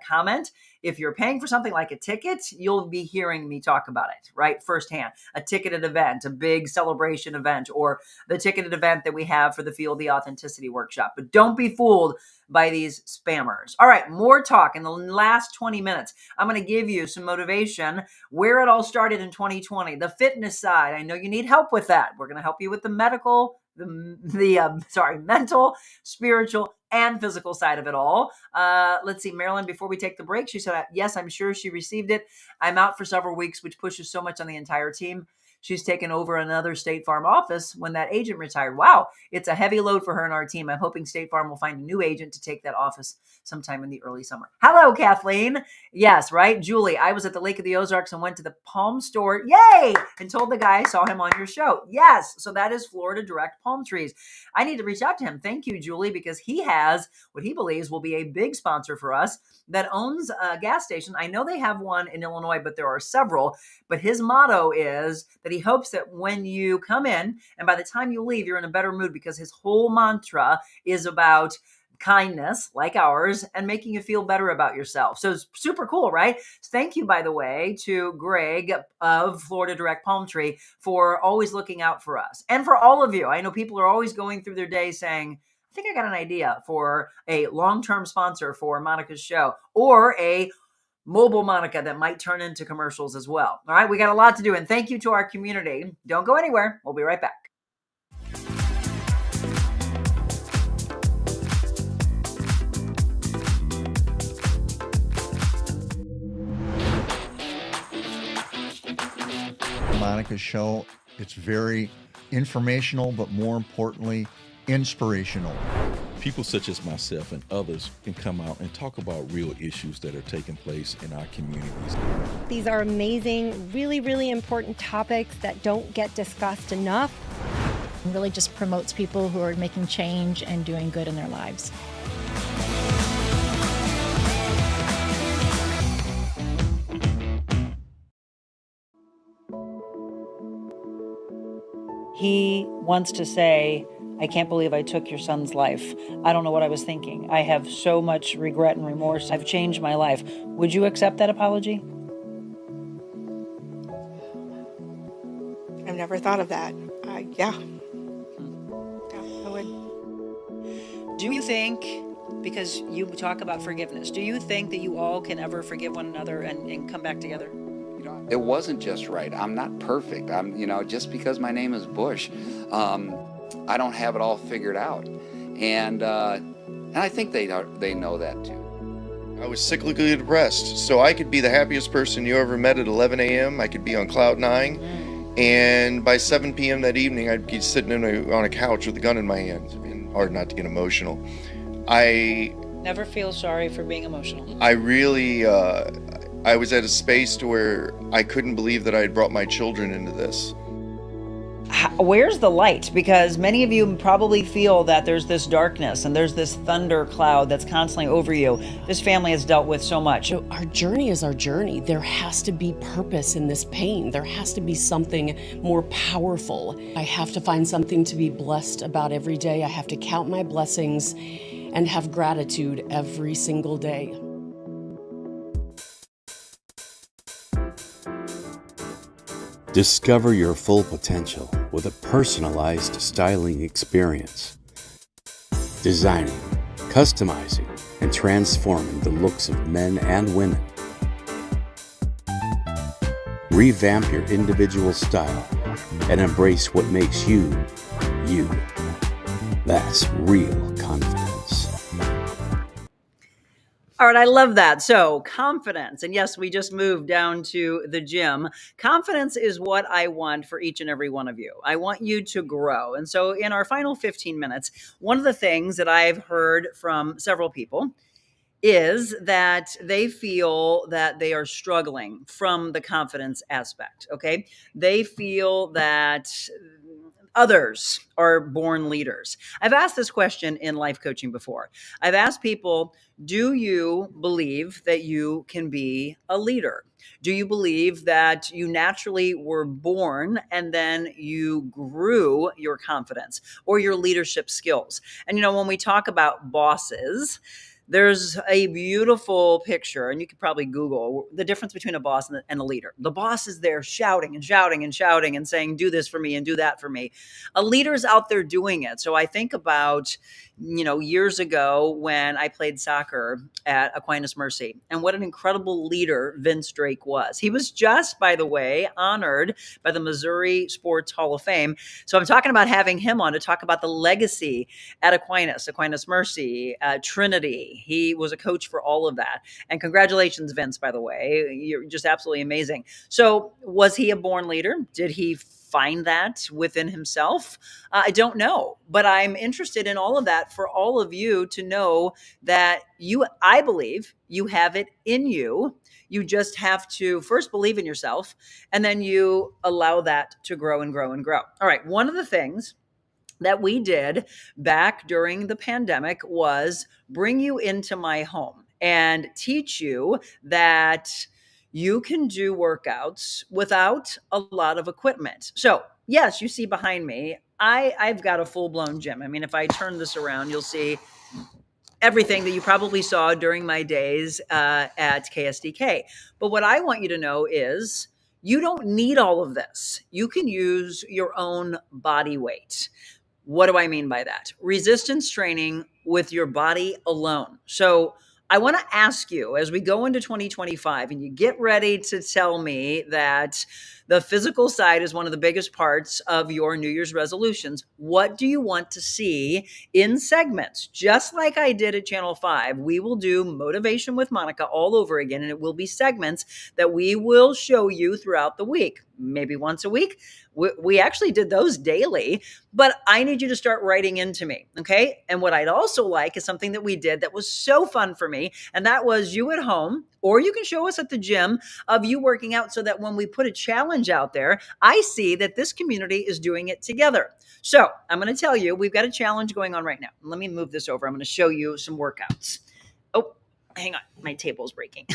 comment. If you're paying for something like a ticket, you'll be hearing me talk about it, right? Firsthand. A ticketed event, a big celebration event, or the ticketed event that we have for the Feel the Authenticity workshop. But don't be fooled by these spammers. All right, more talk in the last 20 minutes. I'm going to give you some motivation, where it all started in 2020, the fitness side. I know you need help with that. We're going to help you with the mental, spiritual, and physical side of it all. Let's see, Marilyn, before we take the break, she said, yes, I'm sure she received it. I'm out for several weeks, which pushes so much on the entire team. She's taken over another State Farm office when that agent retired. Wow, it's a heavy load for her and our team. I'm hoping State Farm will find a new agent to take that office sometime in the early summer. Hello, Kathleen. Yes, right? Julie, I was at the Lake of the Ozarks and went to the palm store. Yay! And told the guy I saw him on your show. Yes, so that is Florida Direct Palm Trees. I need to reach out to him. Thank you, Julie, because he has what he believes will be a big sponsor for us that owns a gas station. I know they have one in Illinois, but there are several. But his motto is that he hopes that when you come in and by the time you leave, you're in a better mood, because his whole mantra is about kindness like ours and making you feel better about yourself. So it's super cool, right? Thank you, by the way, to Greg of Florida Direct Palm Tree for always looking out for us and for all of you. I know people are always going through their day saying, I think I got an idea for a long-term sponsor for Monica's show, or a mobile Monica that might turn into commercials as well. All right, we got a lot to do. And thank you to our community. Don't go anywhere. We'll be right back. Monica's show. It's very informational, but more importantly, inspirational. People such as myself and others can come out and talk about real issues that are taking place in our communities. These are amazing, really, really important topics that don't get discussed enough. It really just promotes people who are making change and doing good in their lives. He wants to say, I can't believe I took your son's life. I don't know what I was thinking. I have so much regret and remorse. I've changed my life. Would you accept that apology? I've never thought of that. Yeah, I would. Do you think, because you talk about forgiveness, do you think that you all can ever forgive one another and come back together? It wasn't just right. I'm not perfect. Just because my name is Bush, I don't have it all figured out. And I think they know that too. I was cyclically depressed, so I could be the happiest person you ever met at 11 a.m. I could be on cloud 9, and by 7 p.m. that evening, I'd be sitting on a couch with a gun in my hand. And hard not to get emotional. I never feel sorry for being emotional. I really, I was at a space to where I couldn't believe that I had brought my children into this. Where's the light? Because many of you probably feel that there's this darkness and there's this thunder cloud that's constantly over you. This family has dealt with so much. Our journey is our journey. There has to be purpose in this pain. There has to be something more powerful. I have to find something to be blessed about every day. I have to count my blessings and have gratitude every single day. Discover your full potential with a personalized styling experience. Designing, customizing, and transforming the looks of men and women. Revamp your individual style and embrace what makes you, you. That's real confidence. All right, I love that. So confidence, and yes, we just moved down to the gym. Confidence is what I want for each and every one of you. I want you to grow. And so in our final 15 minutes, one of the things that I've heard from several people is that they feel that they are struggling from the confidence aspect, okay? They feel that others are born leaders. I've asked this question in life coaching before. I've asked people, do you believe that you can be a leader? Do you believe that you naturally were born and then you grew your confidence or your leadership skills? And, when we talk about bosses, there's a beautiful picture, and you could probably Google the difference between a boss and a leader. The boss is there shouting and shouting and shouting and saying, do this for me and do that for me. A leader's out there doing it. So I think about, years ago when I played soccer at Aquinas Mercy, and what an incredible leader Vince Drake was. He was just, by the way, honored by the Missouri Sports Hall of Fame. So I'm talking about having him on to talk about the legacy at Aquinas Mercy, Trinity. He was a coach for all of that. And congratulations, Vince, by the way. You're just absolutely amazing. So was he a born leader? Did he find that within himself? I don't know, but I'm interested in all of that for all of you to know that I believe you have it in you. You just have to first believe in yourself, and then you allow that to grow and grow and grow. All right. One of the things that we did back during the pandemic was bring you into my home and teach you that you can do workouts without a lot of equipment. So yes, you see behind me, I've got a full-blown gym. I mean, if I turn this around, you'll see everything that you probably saw during my days at KSDK. But what I want you to know is you don't need all of this. You can use your own body weight. What do I mean by that? Resistance training with your body alone. So I want to ask you as we go into 2025 and you get ready to tell me that the physical side is one of the biggest parts of your New Year's resolutions. What do you want to see in segments? Just like I did at Channel 5, we will do Motivation with Monica all over again, and it will be segments that we will show you throughout the week, maybe once a week. We actually did those daily, but I need you to start writing into me, okay? And what I'd also like is something that we did that was so fun for me, and that was you at home, or you can show us at the gym of you working out so that when we put a challenge out there, I see that this community is doing it together. So I'm going to tell you, we've got a challenge going on right now. Let me move this over. I'm going to show you some workouts. Oh, hang on. My table's breaking.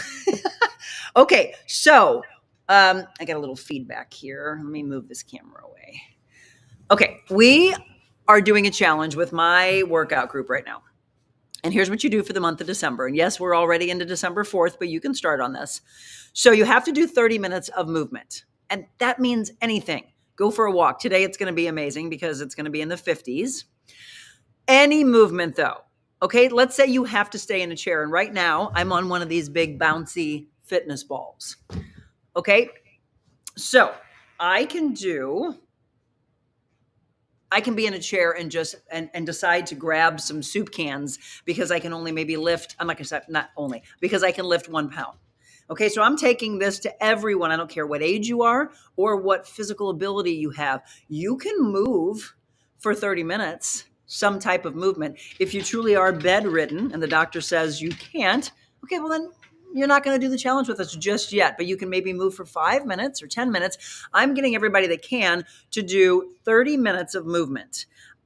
Okay, so I got a little feedback here. Let me move this camera away. Okay, we are doing a challenge with my workout group right now. And here's what you do for the month of December. And yes, we're already into December 4th, but you can start on this. So you have to do 30 minutes of movement. And that means anything. Go for a walk. Today it's going to be amazing because it's going to be in the 50s. Any movement though. Okay, let's say you have to stay in a chair. And right now I'm on one of these big bouncy fitness balls. Okay, so I can be in a chair and just and decide to grab some soup cans because I can only maybe lift, I'm not gonna say not only, because I can lift 1 pound. Okay, so I'm taking this to everyone. I don't care what age you are or what physical ability you have. You can move for 30 minutes, some type of movement. If you truly are bedridden and the doctor says you can't, okay, well then you're not going to do the challenge with us just yet, but you can maybe move for 5 minutes or 10 minutes. I'm getting everybody that can to do 30 minutes of movement,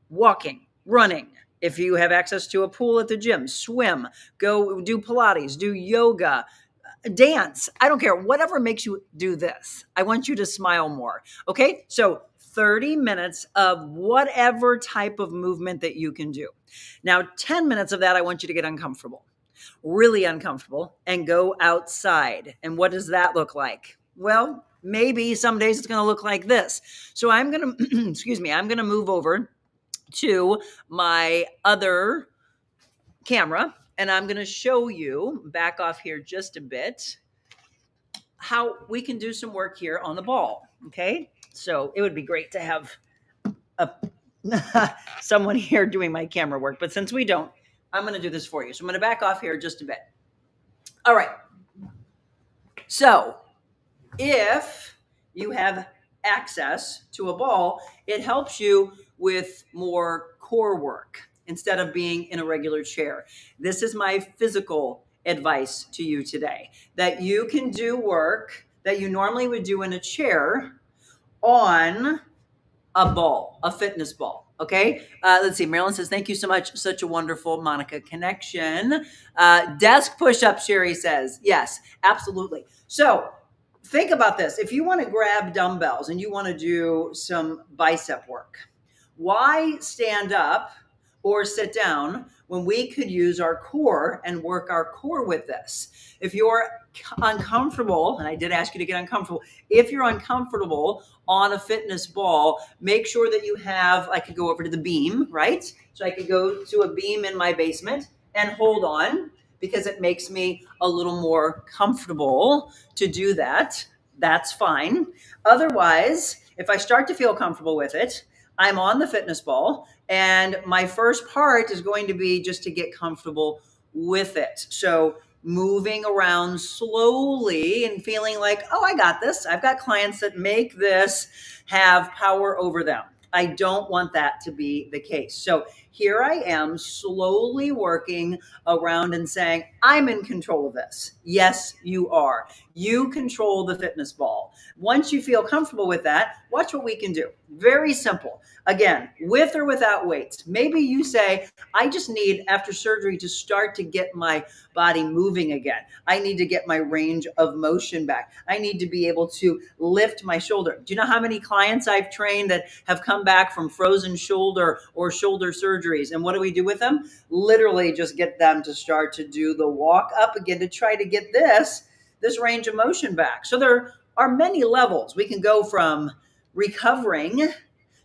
walking, running. If you have access to a pool at the gym, swim, go do Pilates, do yoga, dance. I don't care. Whatever makes you do this. I want you to smile more. Okay. So 30 minutes of whatever type of movement that you can do. Now, 10 minutes of that, I want you to get uncomfortable. Really uncomfortable and go outside. And what does that look like? Well, maybe some days it's going to look like this. So I'm going to, excuse me, I'm going to move over to my other camera and I'm going to show you, back off here just a bit, how we can do some work here on the ball. Okay. So it would be great to have someone here doing my camera work, but since we don't, I'm going to do this for you. So I'm going to back off here just a bit. All right. So if you have access to a ball, it helps you with more core work instead of being in a regular chair. This is my physical advice to you today, that you can do work that you normally would do in a chair on a ball, a fitness ball. Okay. Let's see. Marilyn says, thank you so much. Such a wonderful Monica connection. Desk push-up, Sherry says. Yes, absolutely. So think about this. If you want to grab dumbbells and you want to do some bicep work, why stand up or sit down when we could use our core and work our core with this? If you're uncomfortable, and I did ask you to get uncomfortable, if you're uncomfortable on a fitness ball, make sure that you have, I could go over to the beam, right? So I could go to a beam in my basement and hold on because it makes me a little more comfortable to do that. That's fine. Otherwise, if I start to feel comfortable with it, I'm on the fitness ball and my first part is going to be just to get comfortable with it. So moving around slowly and feeling like, oh, I got this. I've got clients that make this have power over them. I don't want that to be the case. So here I am slowly working around and saying, I'm in control of this. Yes, you are. You control the fitness ball. Once you feel comfortable with that, watch what we can do. Very simple. Again, with or without weights. Maybe you say, I just need, after surgery, to start to get my body moving again. I need to get my range of motion back. I need to be able to lift my shoulder. Do you know how many clients I've trained that have come back from frozen shoulder or shoulder surgeries? And what do we do with them? Literally just get them to start to do the walk up again to try to get this range of motion back. So there are many levels. We can go from recovering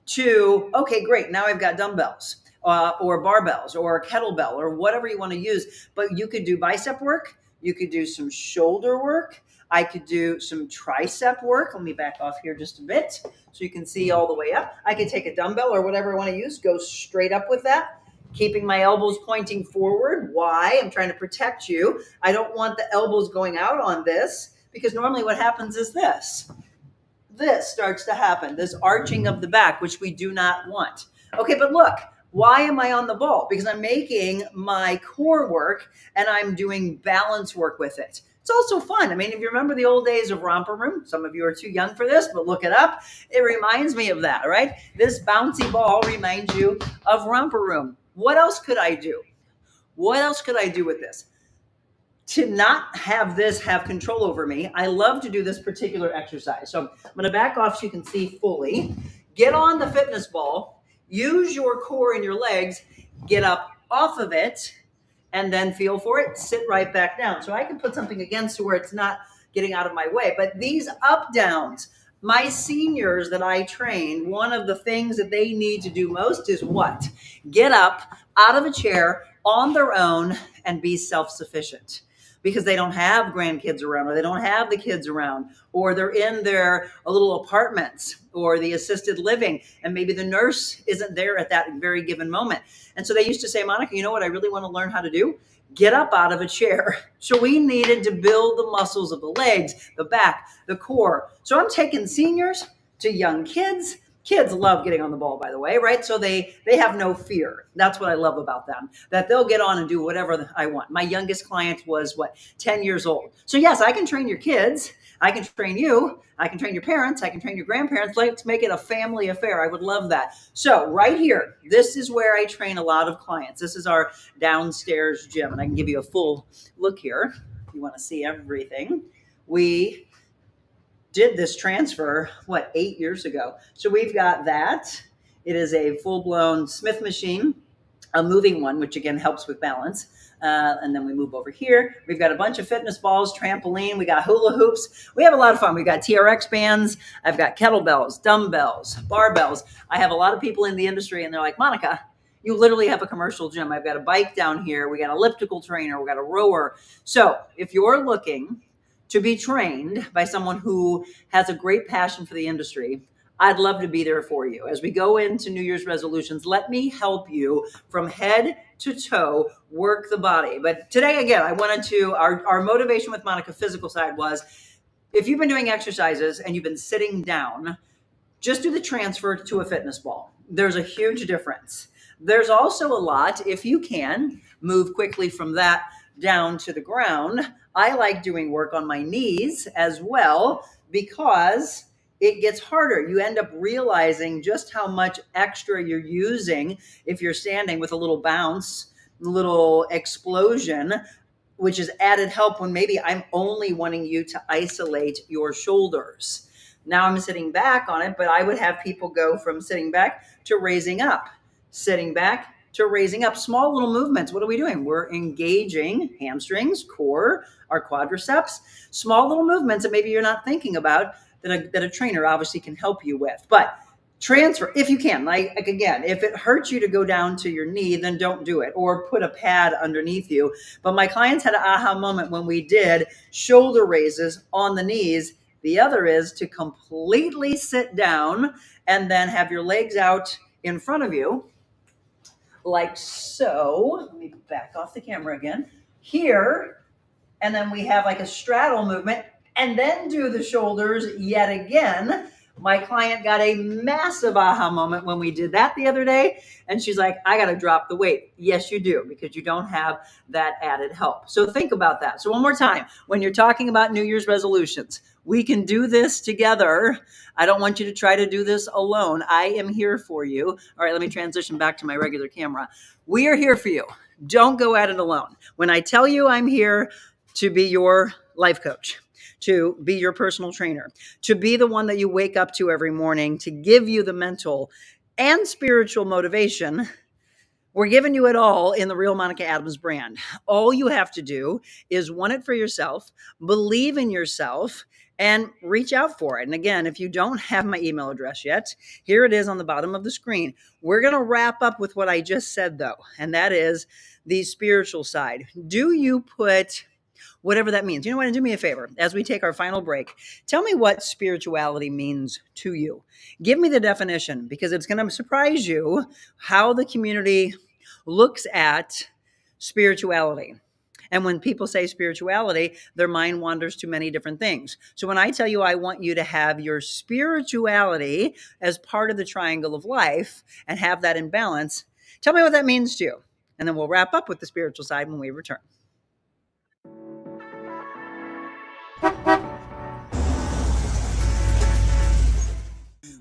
to, okay, great, now I've got dumbbells. or barbells or a kettlebell or whatever you want to use. But you could do bicep work. You could do some shoulder work. I could do some tricep work. Let me back off here just a bit so you can see all the way up. I could take a dumbbell or whatever I want to use, go straight up with that, keeping my elbows pointing forward. Why? I'm trying to protect you. I don't want the elbows going out on this, because normally what happens is this starts to happen, this arching of the back, which we do not want. Okay, but look, why am I on the ball? Because I'm making my core work and I'm doing balance work with it. It's also fun. I mean, if you remember the old days of romper room, some of you are too young for this, but look it up. It reminds me of that, right? This bouncy ball reminds you of romper room. What else could I do? What else could I do with this? To not have this have control over me, I love to do this particular exercise. So I'm going to back off so you can see fully. Get on the fitness ball, use your core and your legs, get up off of it, and then feel for it, sit right back down. So I can put something against to where it's not getting out of my way. But these up downs, my seniors that I train, one of the things that they need to do most is what? Get up out of a chair on their own and be self-sufficient, because they don't have grandkids around, or they don't have the kids around, or they're in their little apartments or the assisted living, and maybe the nurse isn't there at that very given moment. And so they used to say, Monica, you know what I really want to learn how to do? Get up out of a chair. So we needed to build the muscles of the legs, the back, the core. So I'm taking seniors to young kids. Kids love getting on the ball, by the way, right? So they have no fear. That's what I love about them, that they'll get on and do whatever I want. My youngest client was 10 years old. So yes, I can train your kids. I can train you. I can train your parents. I can train your grandparents. Let's make it a family affair. I would love that. So right here, this is where I train a lot of clients. This is our downstairs gym, and I can give you a full look here if you want to see everything. We did this transfer, 8 years ago. So we've got that. It is a full-blown Smith machine, a moving one, which again helps with balance. And then we move over here. We've got a bunch of fitness balls, trampoline. We got hula hoops. We have a lot of fun. We've got TRX bands. I've got kettlebells, dumbbells, barbells. I have a lot of people in the industry, and they're like, Monica, you literally have a commercial gym. I've got a bike down here. We got an elliptical trainer. We got a rower. So if you're looking to be trained by someone who has a great passion for the industry, I'd love to be there for you. As we go into New Year's resolutions, let me help you from head to toe work the body. But today, again, I wanted to, our motivation with Monica physical side was, if you've been doing exercises and you've been sitting down, just do the transfer to a fitness ball. There's a huge difference. There's also a lot, if you can, move quickly from that down to the ground. I like doing work on my knees as well, because it gets harder. You end up realizing just how much extra you're using if you're standing with a little bounce, a little explosion, which is added help when maybe I'm only wanting you to isolate your shoulders. Now I'm sitting back on it, but I would have people go from sitting back to raising up, sitting back to raising up. Small little movements. What are we doing? We're engaging hamstrings, core, our quadriceps, small little movements that maybe you're not thinking about, that a trainer obviously can help you with. But transfer, if you can, like again, if it hurts you to go down to your knee, then don't do it, or put a pad underneath you. But my clients had an aha moment when we did shoulder raises on the knees. The other is to completely sit down and then have your legs out in front of you, like so. Let me back off the camera again. Here, and then we have like a straddle movement, and then do the shoulders yet again. My client got a massive aha moment when we did that the other day. And she's like, I got to drop the weight. Yes, you do, because you don't have that added help. So think about that. So one more time, when you're talking about New Year's resolutions, we can do this together. I don't want you to try to do this alone. I am here for you. All right, let me transition back to my regular camera. We are here for you. Don't go at it alone. When I tell you I'm here to be your life coach, to be your personal trainer, to be the one that you wake up to every morning, to give you the mental and spiritual motivation, we're giving you it all in the Real Monica Adams brand. All you have to do is want it for yourself, believe in yourself, and reach out for it. And again, if you don't have my email address yet, here it is on the bottom of the screen. We're going to wrap up with what I just said, though, and that is the spiritual side. Do you put whatever that means? You know what? Do me a favor. As we take our final break, tell me what spirituality means to you. Give me the definition, because it's going to surprise you how the community looks at spirituality. And when people say spirituality, their mind wanders to many different things. So when I tell you I want you to have your spirituality as part of the triangle of life and have that in balance, tell me what that means to you. And then we'll wrap up with the spiritual side when we return.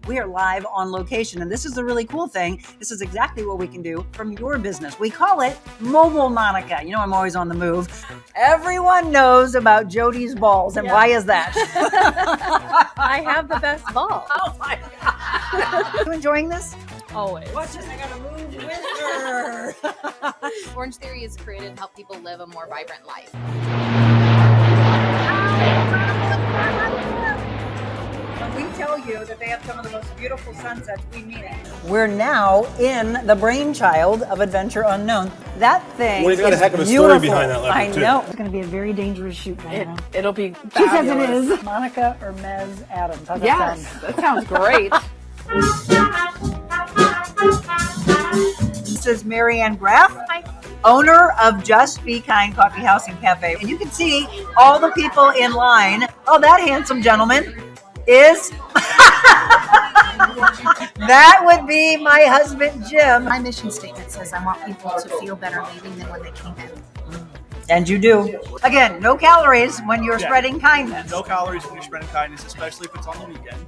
We are live on location, and this is the really cool thing. This is exactly what we can do from your business. We call it Mobile Monica. You know, I'm always on the move. Everyone knows about Jody's balls, and why is that? I have the best ball. Oh my God. You enjoying this? Always. Watch this, I gotta move with her. Orange Theory is created to help people live a more vibrant life. When we tell you that they have some of the most beautiful sunsets, we mean it. We're now in the brainchild of Adventure Unknown. That thing Well, he's got a is heck of a beautiful. story behind that leopard, I too. know. It's going to be a very dangerous shoot. It'll be She says it fabulous. is. Monica or Mez Adams. How's that Yes, sound? that sounds great. This is Marianne Graff, owner of Just Be Kind Coffee House and Cafe. And you can see all the people in line. Oh, that handsome gentleman is... That would be my husband, Jim. My mission statement says I want people to feel better leaving than when they came in. And you do. Again, no calories when you're spreading kindness. No calories when you're spreading kindness, especially if it's on the weekend.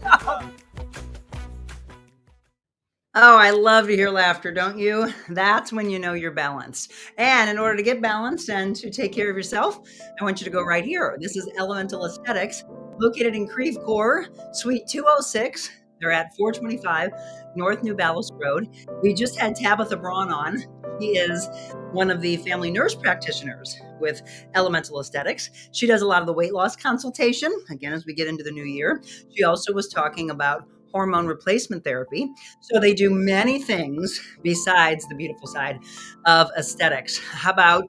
Oh, I love to hear laughter, don't you? That's when you know you're balanced. And in order to get balanced and to take care of yourself, I want you to go right here. This is Elemental Aesthetics, located in Creve Coeur, Suite 206. They're at 425 North New Ballas Road. We just had Tabitha Braun on. She is one of the family nurse practitioners with Elemental Aesthetics. She does a lot of the weight loss consultation, again, as we get into the new year. She also was talking about hormone replacement therapy. So they do many things besides the beautiful side of aesthetics. How about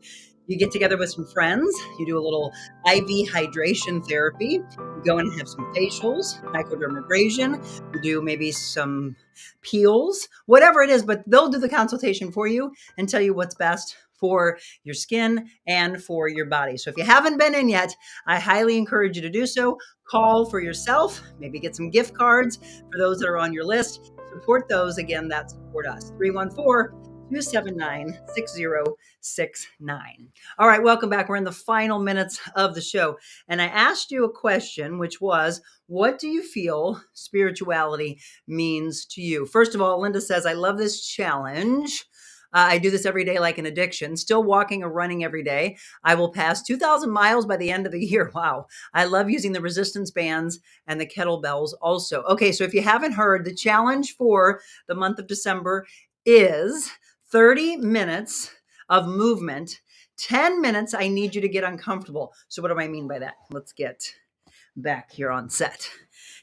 you get together with some friends, you do a little IV hydration therapy, you go and have some facials, microdermabrasion, you do maybe some peels, whatever it is, but they'll do the consultation for you and tell you what's best for your skin and for your body. So if you haven't been in yet, I highly encourage you to do so. Call for yourself, maybe get some gift cards for those that are on your list. Support those, again, that support us. 314-279-6069. All right, welcome back. We're in the final minutes of the show. And I asked you a question, which was, what do you feel spirituality means to you? First of all, Linda says, I love this challenge. I do this every day like an addiction, still walking or running every day. I will pass 2,000 miles by the end of the year. Wow. I love using the resistance bands and the kettlebells also. Okay, so if you haven't heard, the challenge for the month of December is 30 minutes of movement. 10 minutes, I need you to get uncomfortable. So what do I mean by that? Let's get back here on set.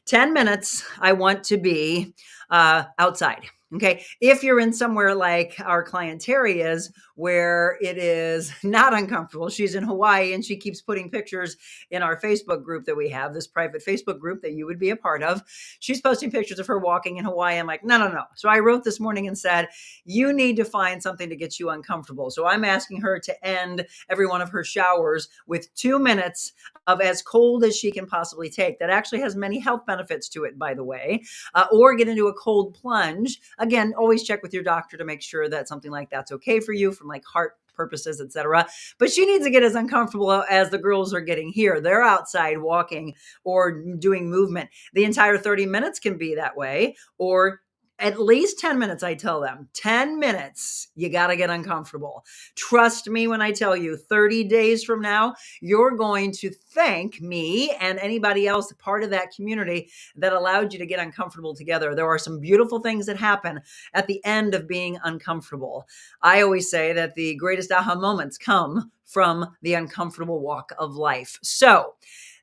10 minutes, I want to be outside. Okay. If you're in somewhere like our client Terry is, where it is not uncomfortable, she's in Hawaii and she keeps putting pictures in our Facebook group that we have, this private Facebook group that you would be a part of. She's posting pictures of her walking in Hawaii. I'm like, no. So I wrote this morning and said, you need to find something to get you uncomfortable. So I'm asking her to end every one of her showers with 2 minutes of as cold as she can possibly take. That actually has many health benefits to it, by the way, or get into a cold plunge. Again, always check with your doctor to make sure that something like that's okay for you from like heart purposes, etc. But she needs to get as uncomfortable as the girls are getting here. They're outside walking or doing movement. The entire 30 minutes can be that way, or at least 10 minutes, I tell them. 10 minutes, you got to get uncomfortable. Trust me when I tell you, 30 days from now, you're going to thank me and anybody else part of that community that allowed you to get uncomfortable together. There are some beautiful things that happen at the end of being uncomfortable. I always say that the greatest aha moments come from the uncomfortable walk of life. So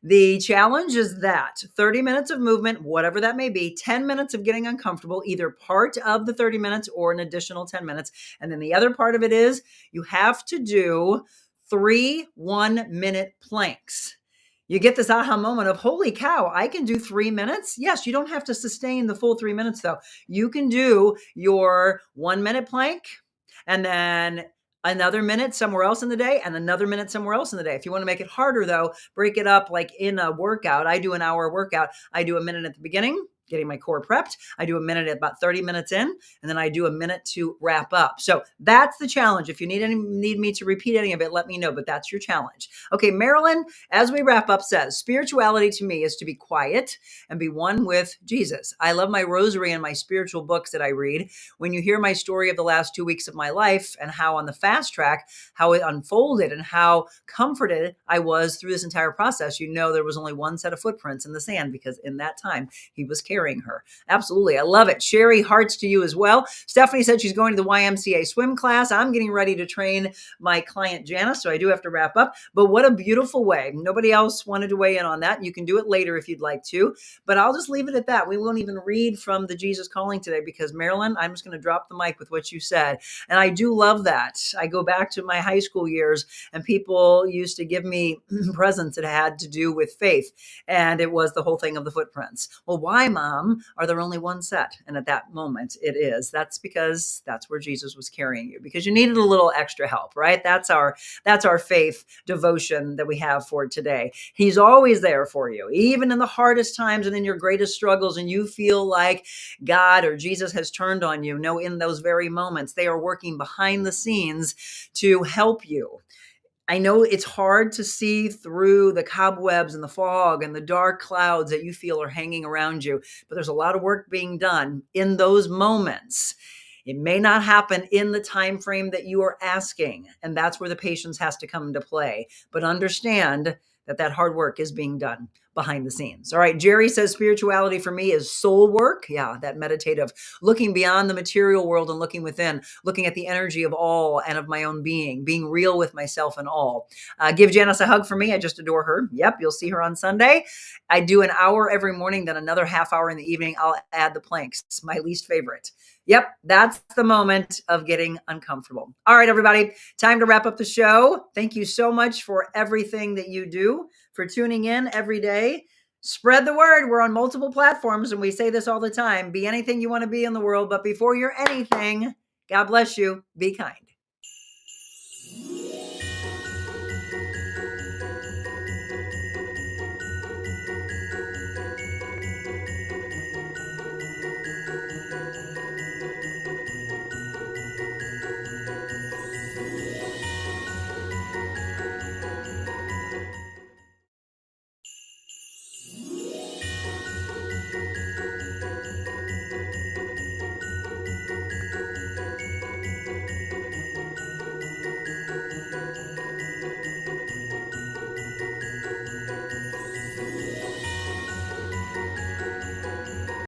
The challenge is that 30 minutes of movement, whatever that may be, 10 minutes of getting uncomfortable, either part of the 30 minutes or an additional 10 minutes. And then the other part of it is you have to do 3 1-minute planks. You get this aha moment of, holy cow, I can do 3 minutes. Yes, you don't have to sustain the full 3 minutes though. You can do your 1-minute plank and then another minute somewhere else in the day and another minute somewhere else in the day. If you want to make it harder though, break it up like in a workout. I do an hour workout. I do a minute at the beginning, getting my core prepped. I do a minute at about 30 minutes in, and then I do a minute to wrap up. So that's the challenge. If you need me to repeat any of it, let me know, but that's your challenge. Okay, Marilyn, as we wrap up, says, spirituality to me is to be quiet and be one with Jesus. I love my rosary and my spiritual books that I read. When you hear my story of the last 2 weeks of my life and how on the fast track, how it unfolded and how comforted I was through this entire process, you know there was only one set of footprints in the sand because in that time he was carrying her. Absolutely. I love it. Sherry, hearts to you as well. Stephanie said she's going to the YMCA swim class. I'm getting ready to train my client Janice, so I do have to wrap up. But what a beautiful way. Nobody else wanted to weigh in on that. You can do it later if you'd like to, but I'll just leave it at that. We won't even read from the Jesus Calling today because Marilyn, I'm just going to drop the mic with what you said. And I do love that. I go back to my high school years and people used to give me presents that had to do with faith. And it was the whole thing of the footprints. Well, why, Mom? Are there only one set? And at that moment it is. That's because that's where Jesus was carrying you, because you needed a little extra help, right? That's our faith devotion that we have for today. He's always there for you, even in the hardest times and in your greatest struggles, and you feel like God or Jesus has turned on you. No, in those very moments, they are working behind the scenes to help you. I know it's hard to see through the cobwebs and the fog and the dark clouds that you feel are hanging around you, but there's a lot of work being done in those moments. It may not happen in the time frame that you are asking, and that's where the patience has to come into play. But understand that hard work is being done behind the scenes. All right, Jerry says spirituality for me is soul work. Yeah, that meditative, looking beyond the material world and looking within, looking at the energy of all and of my own being real with myself and all. Give Janice a hug for me. I just adore her. Yep, you'll see her on Sunday. I do an hour every morning, then another half hour in the evening. I'll add the planks. It's my least favorite. Yep, that's the moment of getting uncomfortable. All right, everybody, time to wrap up the show. Thank you so much for everything that you do, for tuning in every day. Spread the word. We're on multiple platforms, and we say this all the time. Be anything you want to be in the world, but before you're anything, God bless you. Be kind.